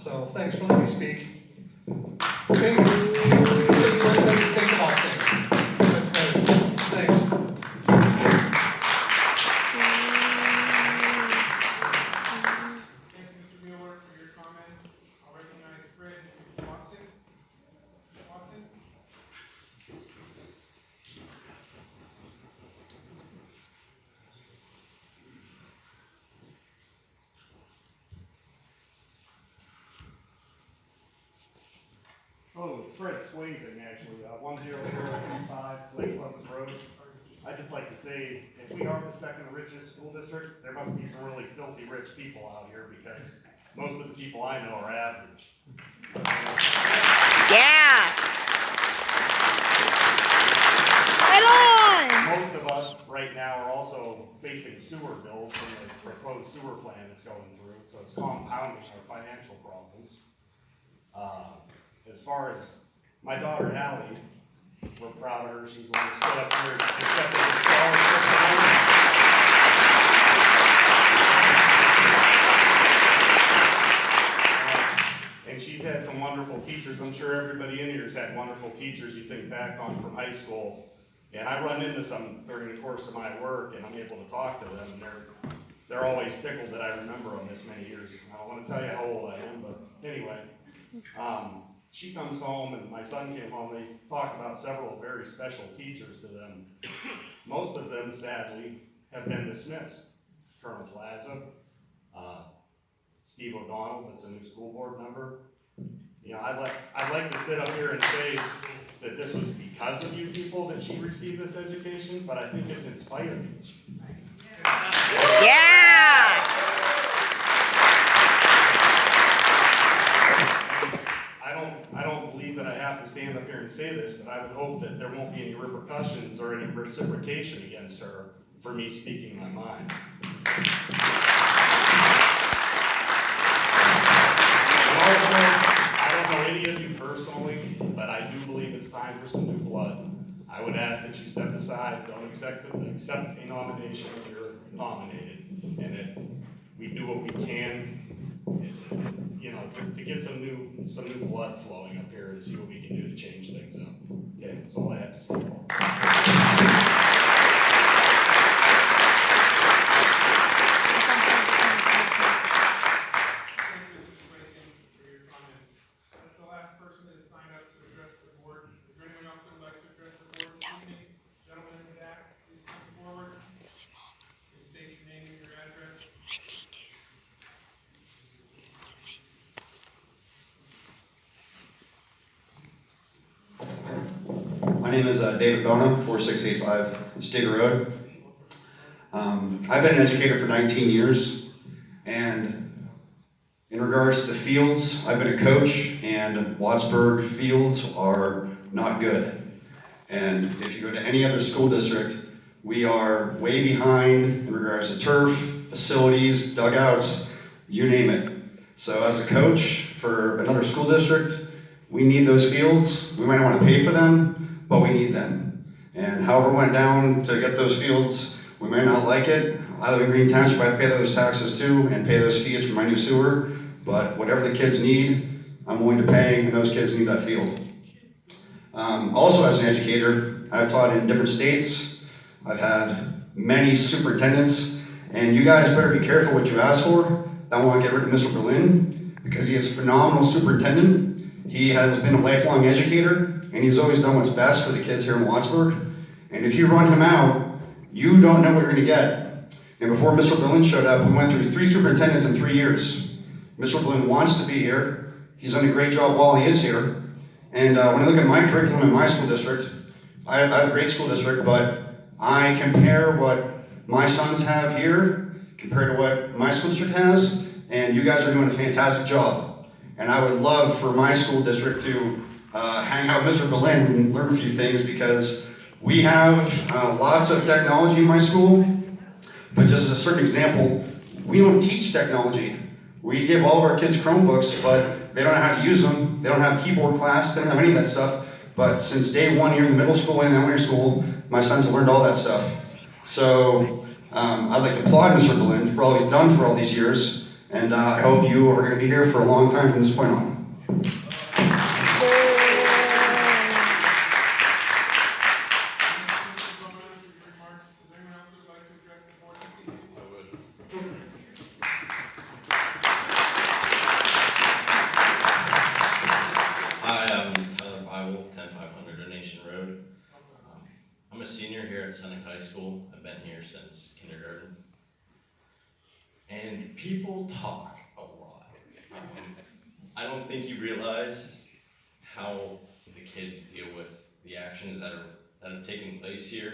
So thanks for letting me speak. Okay, just let me think about things. That's good. Thanks. Oh, Fred Swayzing, actually, 10035 Lake Pleasant Road. I'd just like to say, if we are the second richest school district, there must be some really filthy rich people out here, because most of the people I know are average. Yeah. Right on. Most of us right now are also facing sewer bills from the proposed sewer plan that's going through, so it's compounding our financial problems. As far as my daughter Allie, we're proud of her. She's the one who stood up here and accepted the scholarship. And she's had some wonderful teachers. I'm sure everybody in here has had wonderful teachers you think back on from high school. And I run into some during the course of my work, and I'm able to talk to them, and they're always tickled that I remember them this many years. I don't want to tell you how old I am, but anyway. She comes home, and my son came home, they talked about several very special teachers to them. Most of them, sadly, have been dismissed. Colonel Plaza, Steve O'Donnell, that's a new school board member. You know, I'd like to sit up here and say that this was because of you people that she received this education, but I think it's in spite of you. Yeah. I don't believe that I have to stand up here and say this, but I would hope that there won't be any repercussions or any reciprocation against her for me speaking my mind. And also, I don't know any of you personally, but I do believe it's time for some new blood. I would ask that you step aside, don't accept a nomination if you're nominated, and that we do what we can, you know, to get some new blood flowing up here and see what we can do to change things up. Okay, that's all I have to say. That's the last person that has signed up to address the board. Is there anyone else that would like to address the board this evening? Gentlemen in the back, please come forward. Please state your name and your address. My name is David Bona, 4685 Steger Road. I've been an educator for 19 years, and in regards to the fields, I've been a coach, and Wattsburg fields are not good. And if you go to any other school district, we are way behind in regards to turf, facilities, dugouts, you name it. So as a coach for another school district, we need those fields. We might not want to pay for them, but we need them. And however it went down to get those fields, we may not like it. I live in Green Township, I have to pay those taxes too, and pay those fees for my new sewer. But whatever the kids need, I'm willing to pay, and those kids need that field. Also as an educator, I've taught in different states. I've had many superintendents, and you guys better be careful what you ask for. I want to get rid of Mr. Berlin, because he is a phenomenal superintendent. He has been a lifelong educator, and he's always done what's best for the kids here in Wattsburg. And if you run him out, you don't know what you're going to get. And before Mr. Berlin showed up, we went through 3 superintendents in 3 years. Mr. Berlin wants to be here. He's done a great job while he is here. And when I look at my curriculum in my school district, I have a great school district, but I compare what my sons have here compared to what my school district has, and you guys are doing a fantastic job. And I would love for my school district to hang out with Mr. Berlin and learn a few things, because we have lots of technology in my school, but just as a certain example, we don't teach technology. We give all of our kids Chromebooks, but they don't know how to use them. They don't have keyboard class, they don't have any of that stuff. But since day one here in middle school and elementary school, my sons have learned all that stuff. So I'd like to applaud Mr. Berlin for all he's done for all these years, and I hope you are going to be here for a long time from this point on. I'm a senior here at Seneca High School. I've been here since kindergarten. And people talk a lot. I don't think you realize how the kids deal with the actions that have taken place here.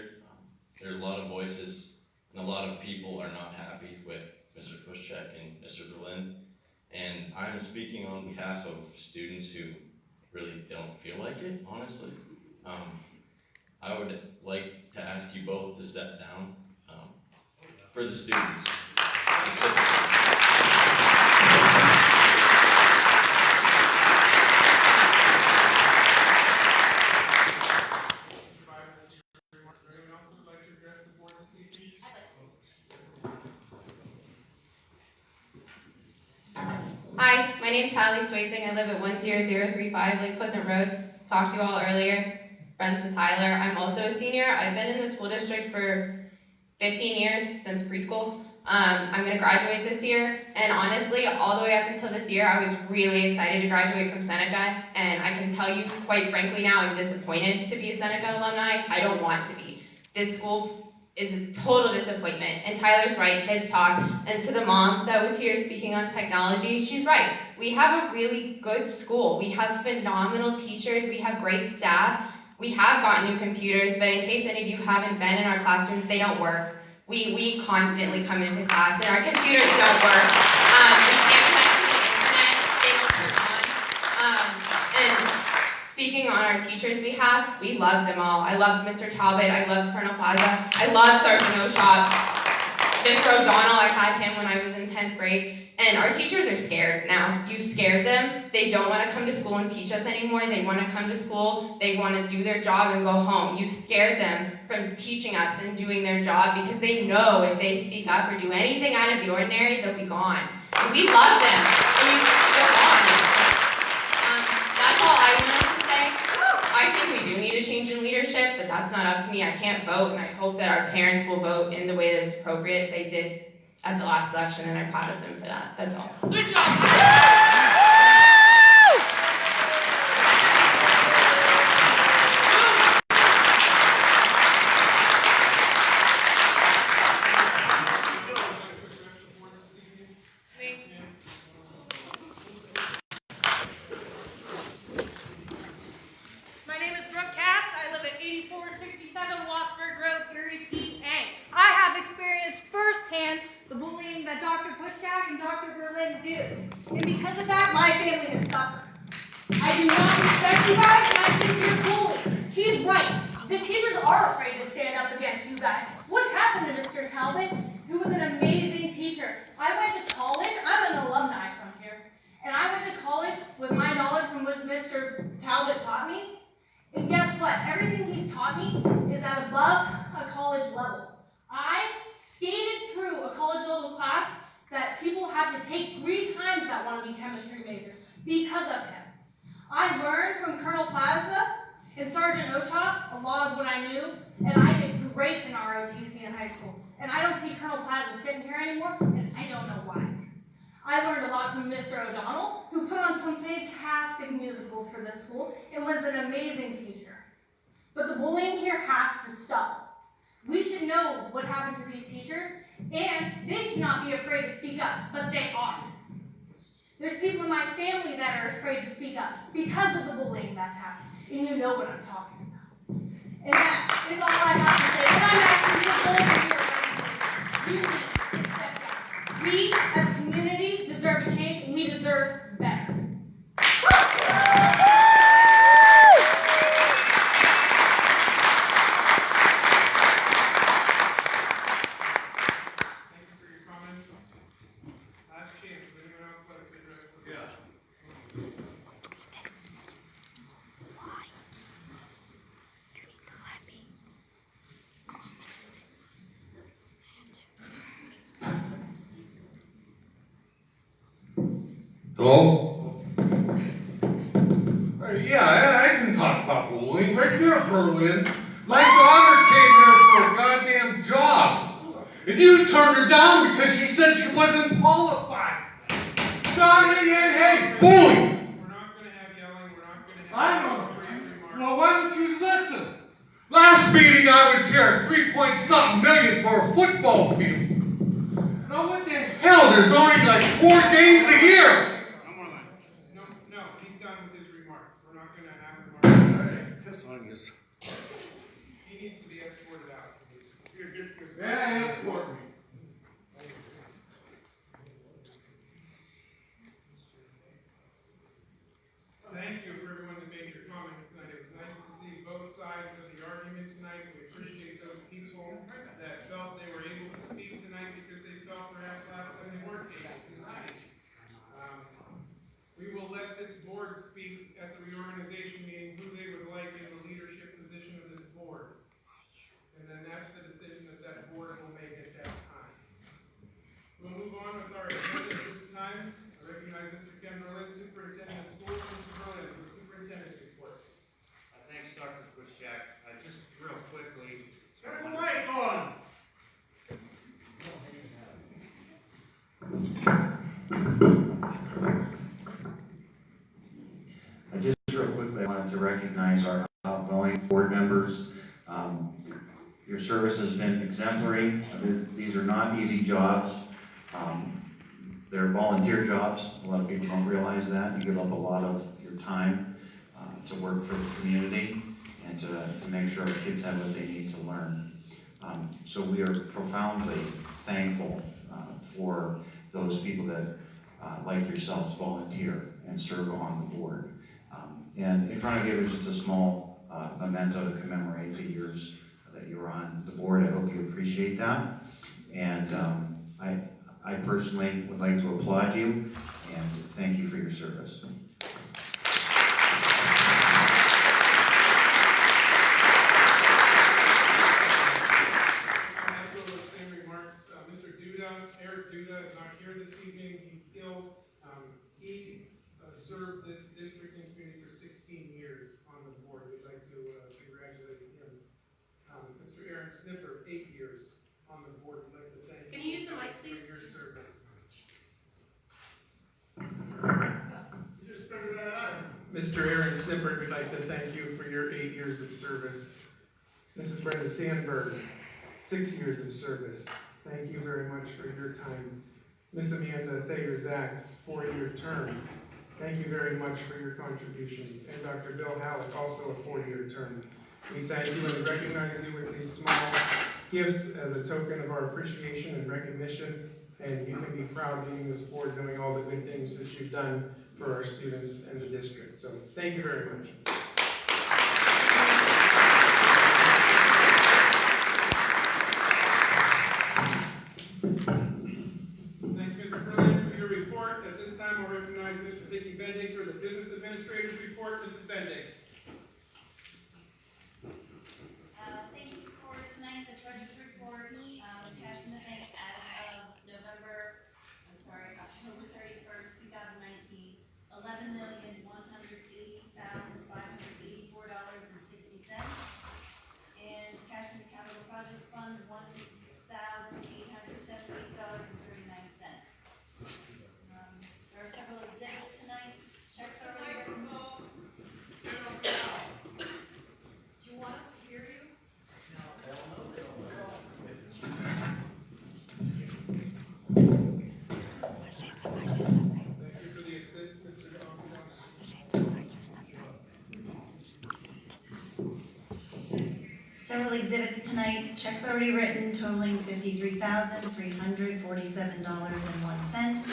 There's a lot of voices, and a lot of people are not happy with Mr. Pushcheck and Mr. Berlin. And I'm speaking on behalf of students who really don't feel like it, honestly. I would like to ask you both to step down for the students. Hi, my name's Hallie Swaything. I live at 10035 Lake Pleasant Road. Talked to you all earlier. Friends with Tyler. I'm also a senior. I've been in the school district for 15 years, since preschool. I'm going to graduate this year, and honestly, all the way up until this year, I was really excited to graduate from Seneca, and I can tell you, quite frankly now, I'm disappointed to be a Seneca alumni. I don't want to be. This school is a total disappointment, and Tyler's right, kids talk, and to the mom that was here speaking on technology, she's right. We have a really good school. We have phenomenal teachers. We have great staff. We have gotten new computers, but in case any of you haven't been in our classrooms, they don't work. We constantly come into class and our computers don't work. We can't connect to the internet, they don't turn on. And speaking on our teachers we love them all. I loved Mr. Talbot, I loved Colonel Plaza, I loved Sergeant Oshop. Mr. O'Donnell, I had him when I was in 10th grade. And our teachers are scared now. You scared them. They don't want to come to school and teach us anymore. They want to come to school. They want to do their job and go home. You scared them from teaching us and doing their job because they know if they speak up or do anything out of the ordinary, they'll be gone. And we love them. And they're gone. That's all I wanted to say. I think we do need a change in leadership, but that's not up to me. I can't vote, and I hope that our parents will vote in the way that is appropriate. They did at the last election, and I'm proud of them for that. That's all. Good job! My name is Brooke Cass. I live at 8467 Wattsburg Road, Erie, PA. I have experienced firsthand the bullying that Dr. Pushjack and Dr. Berlin do. And because of that, my family has suffered. I do not respect you guys, and I think you're bullied. She is right. The teachers are afraid to stand up against you guys. What happened to Mr. Talbot, who was an amazing teacher? I went to college. I'm an alumni from here. And I went to college with my knowledge from what Mr. Talbot taught me. And guess what? Everything he's taught me is at above a college level. I skated through a college level class that people have to take 3 times that want to be chemistry majors because of him. I learned from Colonel Plaza and Sergeant Oshop a lot of what I knew, and I did great in ROTC in high school. And I don't see Colonel Plaza sitting here anymore, and I don't know why. I learned a lot from Mr. O'Donnell, who put on some fantastic musicals for this school and was an amazing teacher. But the bullying here has to stop. We should know what happened to these teachers, and they should not be afraid to speak up, but they are. There's people in my family that are afraid to speak up because of the bullying that's happened, and you know what I'm talking about. And that is all I have to say. And I'm asking for both of you to step down. We, as a community, deserve a change, and we deserve better. Hello? Yeah, I can talk about bullying. Right here, Berlin. My daughter came here for a goddamn job. And you turned her down because she said she wasn't qualified. Hey, bully! We're not going to have yelling. We're not going to have I know. Well, why don't you listen? Last meeting I was here, 3-point-something million for a football field. Now what the hell? There's only like 4 games a year. No, he's done with his remarks. We're not gonna have him already. Piss on you. He needs to be escorted out. Yeah, escort me. Thank you for everyone that made your comments tonight. It was nice to see both sides of the argument tonight. We appreciate those people that felt they were able to speak tonight because they felt perhaps last time they weren't able tonight. We will let this board speak at the reorganization meeting who they would like in the leadership position of this board. And then that's the decision that that board will make at that time. We'll move on with our agenda this time. I recognize Mr. Ken Berlin, Superintendent of Schools. Mr. Berlin, for Superintendent's report. Thanks, Dr. Kuschak. Just real quickly. Turn the mic on. Just real quickly, I wanted to recognize our outgoing board members. Your service has been exemplary. These are not easy jobs. They're volunteer jobs. A lot of people don't realize that. You give up a lot of your time to work for the community and to make sure our kids have what they need to learn. So we are profoundly thankful for those people that, like yourselves, volunteer and serve on the board. And in front of you, there's just a small memento to commemorate the years that you were on the board. I hope you appreciate that. And I personally would like to applaud you and thank you for your service. Eric Duda is not here this evening. He's ill. He served this district and community for 16 years on the board. We'd like to congratulate him. Mr. Aaron Snipper, 8 years on the board. We'd like to thank Can you use the mic, for please? your service. You just figured that out. Mr. Aaron Snipper, we'd like to thank you for your 8 years of service. Mrs. Brenda Sandberg, 6 years of service. Thank you very much for your time. Ms. Amanda Thayer-Zach's 4-year term. Thank you very much for your contributions. And Dr. Bill Halleck, also a 4-year term. We thank you and recognize you with these small gifts as a token of our appreciation and recognition. And you can be proud leading this board, knowing all the good things that you've done for our students and the district. So thank you very much. Thank you, Mr. Berlin, for your report. At this time, I'll recognize Mrs. Vicki Bendig for the Business Administrator's report. Mrs. Bendig. Thank you for tonight, the treasurer's report, cash in the bank as of October 31st, 2019, $11,180,584.60. And cash in the capital projects fund, $1,878.39. There are several exhibits tonight. Checks are written. Do you want us to hear you? Thank you for the assist, Mr. Thompson. Several exhibits tonight. Checks already written totaling $53,347.01.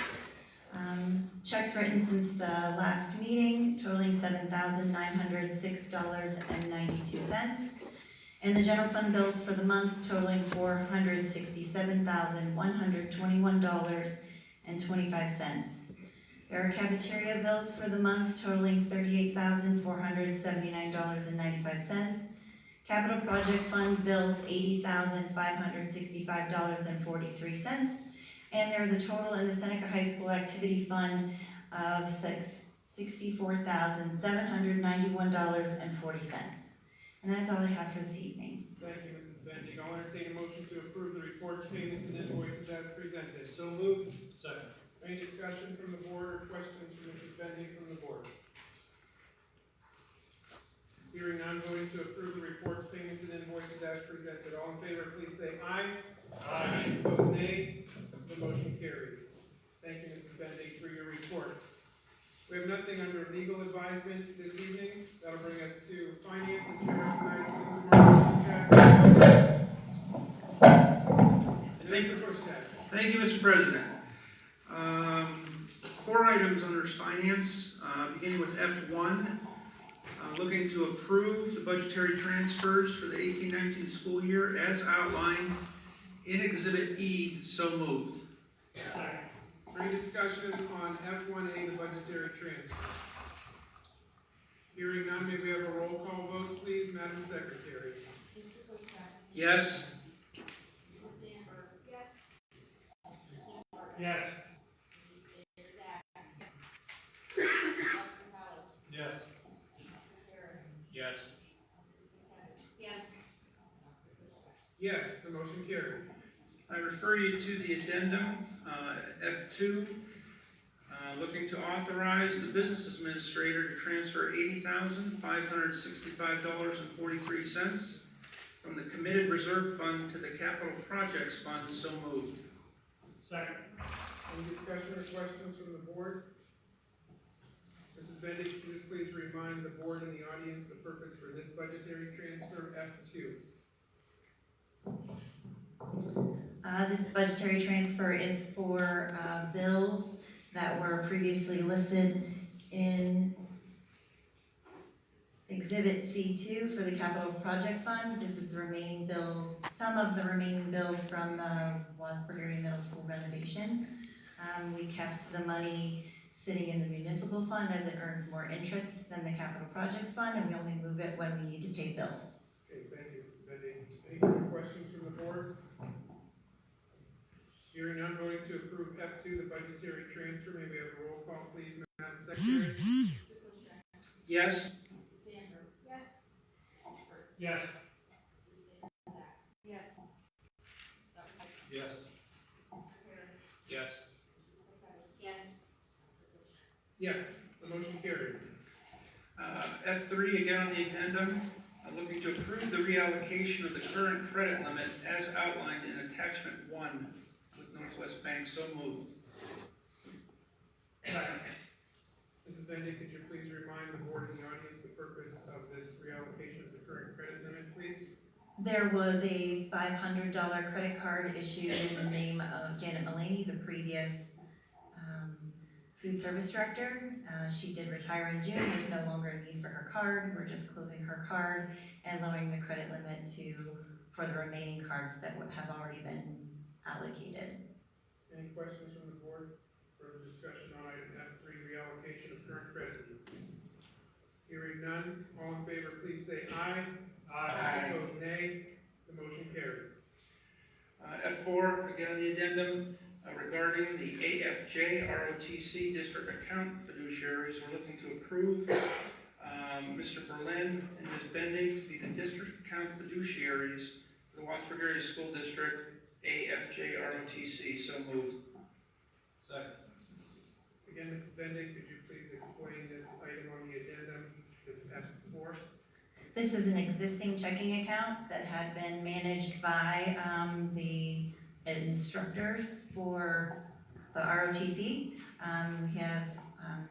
Checks written since the last meeting totaling $7,906.92. And the general fund bills for the month totaling $467,121.25. There are cafeteria bills for the month totaling $38,479.95. Capital project fund bills $80,565.43. And there is a total in the Seneca High School activity fund of $64,791.40. And that's all I have for this evening. Thank you, Mrs. Bendig. I'll entertain a motion to approve the reports, payments, and invoices as presented. So moved. Second. Any discussion from the board or questions for Mrs. Bendig from the board? Hearing none, voting to approve the reports, payments, and invoices as presented. All in favor, please say aye. Aye. Opposed, nay. The motion carries. Thank you, Mrs. Bendig, for your report. We have nothing under legal advisement this evening. That'll bring us to finance, and Chair recognizes Mr. Mark Mr. Bushjack. Thank you, Mr. President. 4 items under finance, beginning with F1. Looking to approve the budgetary transfers for the 18-19 school year as outlined in Exhibit E. So moved. Any discussion on F1A, the budgetary transfer? Hearing none, may we have a roll call vote, please, Madam Secretary? Yes. Yes. Yes. Yes. Yes, the motion carries. I refer you to the addendum, F2, looking to authorize the business administrator to transfer $80,565.43 from the committed reserve fund to the capital projects fund. So moved. Second. Any discussion or questions from the board? Mrs. Bendick, could you just please remind the board and the audience the purpose for this budgetary transfer, F2? This budgetary transfer is for bills that were previously listed in Exhibit C2 for the Capital Project Fund. This is the remaining bills, some of the remaining bills from the Wattsburg Area Middle School renovation. We kept the money sitting in the municipal fund as it earns more interest than the Capital Projects Fund, and we only move it when we need to pay bills. Okay, thank you, Mrs. Bendick. Any further questions from the board? Hearing none, voting to approve F2, the budgetary transfer. May we have a roll call, please, Madam Secretary? Yes. Yes. Yes. Yes. Yes. Yes. Yes, the motion carries. F3, again on the addendum, looking to approve the reallocation of the current credit limit as outlined in attachment 1 with Northwest Bank. So moved. Second. Mrs. Bendick, could you please remind the board and the audience the purpose of this reallocation of the current credit limit, please? There was a $500 credit card issued in the name of Janet Mullaney, the previous food service director. She did retire in June. There's no longer a need for her card. We're just closing her card and lowering the credit limit for the remaining cards that have already been allocated. Any questions from the board? Further discussion on item F3, reallocation of current credit. Hearing none, all in favor, please say aye. Aye. Opposed, nay. The motion carries. F4, again on the addendum, regarding the AFJ ROTC district account fiduciaries. We're looking to approve Mr. Berlin and Ms. Bendig to be the district account fiduciaries for the Wattsburg Area School District AFJ ROTC. So moved. Second. Again, Mrs. Bendick, could you please explain this item on the addendum? It's F4. This is an existing checking account that had been managed by the instructors for the ROTC.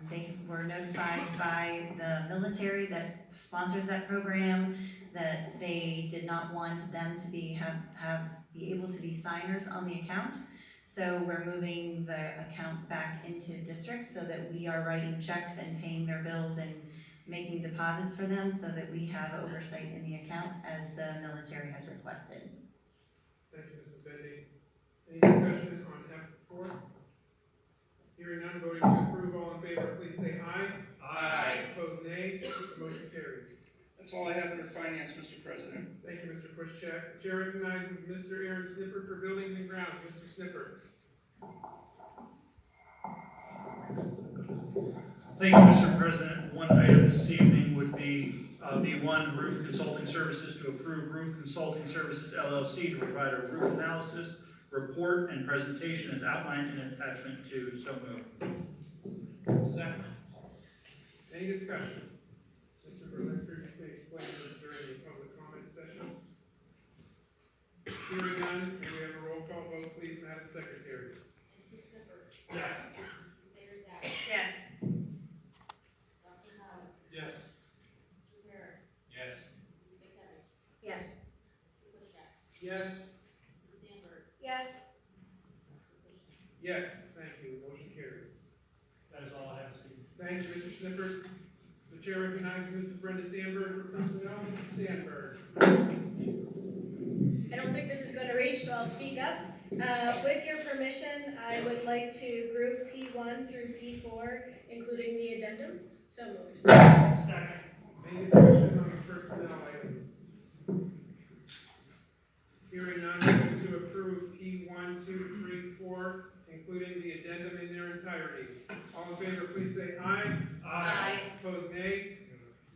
They were notified by the military that sponsors that program that they did not want them to be able to be signers on the account. So we're moving the account back into district so that we are writing checks and paying their bills and making deposits for them so that we have oversight in the account as the military has requested. Thank you, Mrs. Bendick. Any discussion on F4? Hearing none, voting to approve, all in favor, please say aye. Aye. Opposed, nay. The motion carries. That's all I have under finance, Mr. President. Thank you, Mr. Pushcheck. The chair recognizes Mr. Aaron Sniffer for Buildings and Grounds. Mr. Sniffer. Thank you, Mr. President. One item this evening would be B1, Roof Consulting Services, to approve Roof Consulting Services LLC to provide a roof analysis, report, and presentation as outlined in attachment 2. So moved. Second. Any discussion? Mr. Berlin previously explained this during the public comment session. Hearing none, can we have a roll call vote, please, Madam Secretary? Yes. Yes. Yes. Yes. Yes, thank you, motion carries. That is all I have this evening. Thank you, Mr. Snifford. The chair recognizes Mrs. Brenda Sandberg for personnel. Mrs. Sandberg. I don't think this is going to reach, so I'll speak up. With your permission, I would like to group P1 through P4, including the addendum. So moved. Second. Any discussion on the personnel items? Hearing none, motion to approve P1, 2, 3, 4, including the addendum in their entirety. All in favor, please say aye. Aye. Opposed, nay.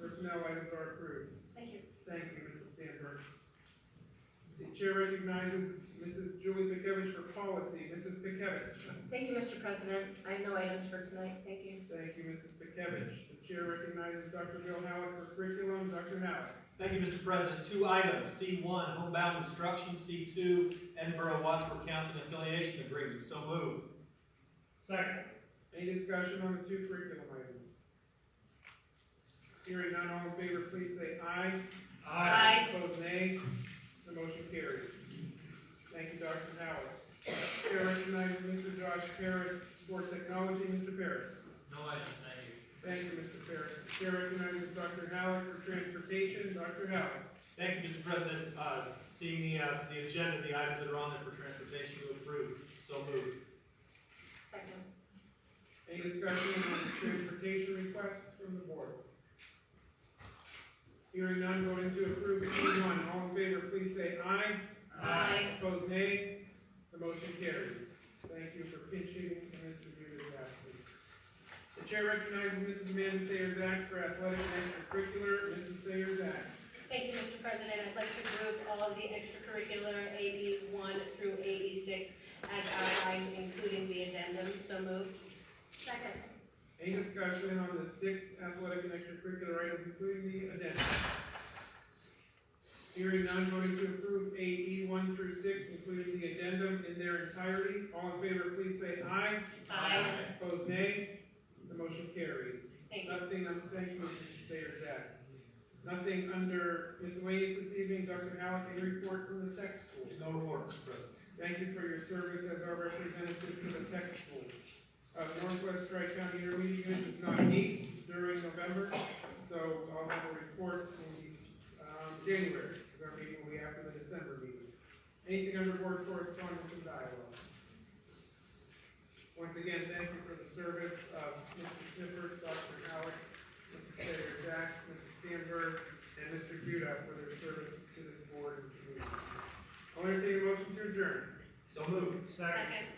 Personnel items are approved. Thank you. Thank you, Mrs. Sandberg. The chair recognizes Mrs. Julie Pikevich for policy. Mrs. Pikevich. Thank you, Mr. President. I have no items for tonight. Thank you. Thank you, Mrs. Pikevich. The chair recognizes Dr. Bill Howard for curriculum. Dr. Howard. Thank you, Mr. President. 2 items. C1, homebound instruction. C2, Edinburgh-Wattsburg Counseling Affiliation Agreement. So moved. Second. Any discussion on the 2 curriculum items? Hearing none, all in favor, please say aye. Aye. Opposed, nay. The motion carries. Thank you, Dr. Howard. Chair recognizes Mr. Josh Paris for technology. Mr. Paris. No items, thank you. Thank you, Mr. Paris. Chair recognizes Dr. Howard for transportation. Dr. Howard. Thank you, Mr. President. Seeing the agenda, the items that are on there for transportation to approve. So moved. Second. Any discussion on the transportation requests from the board? Hearing none, voting to approve C1. All in favor, please say aye. Aye. Opposed, nay. The motion carries. Thank you for pinching Mr. Buda's absence. The chair recognizes Mrs. Amanda Thayer-Zaks for athletic and extracurricular. Mrs. Thayer-Zaks. Thank you, Mr. President. I'd like to group all of the extracurricular AE1 through AE6 as outlined, including the addendum. So moved. Second. Any discussion on the 6 athletic and extracurricular items, including the addendum? Hearing none, voting to approve AE 1 through 6, including the addendum in their entirety. All in favor, please say aye. Aye. Opposed, nay. The motion carries. Thank you. Thank you, Mrs. Thayer-Zaks. Nothing under miscellaneous this evening. Dr. Halleck, any report from the tech school? No report, Mr. President. Thank you for your service as our representative to the tech school. Northwest Tri-County Intermediate Unit does not meet during November, so I'll have a report in January, because our meeting will be after the December meeting. Anything under board correspondence and dialogue? Once again, thank you for the service of Mr. Snifford, Dr. Howard, Mrs. Thayer-Zaks, Mrs. Sandberg, and Mr. Buda for their service to this board and community. I'll entertain a motion to adjourn. So moved. Second.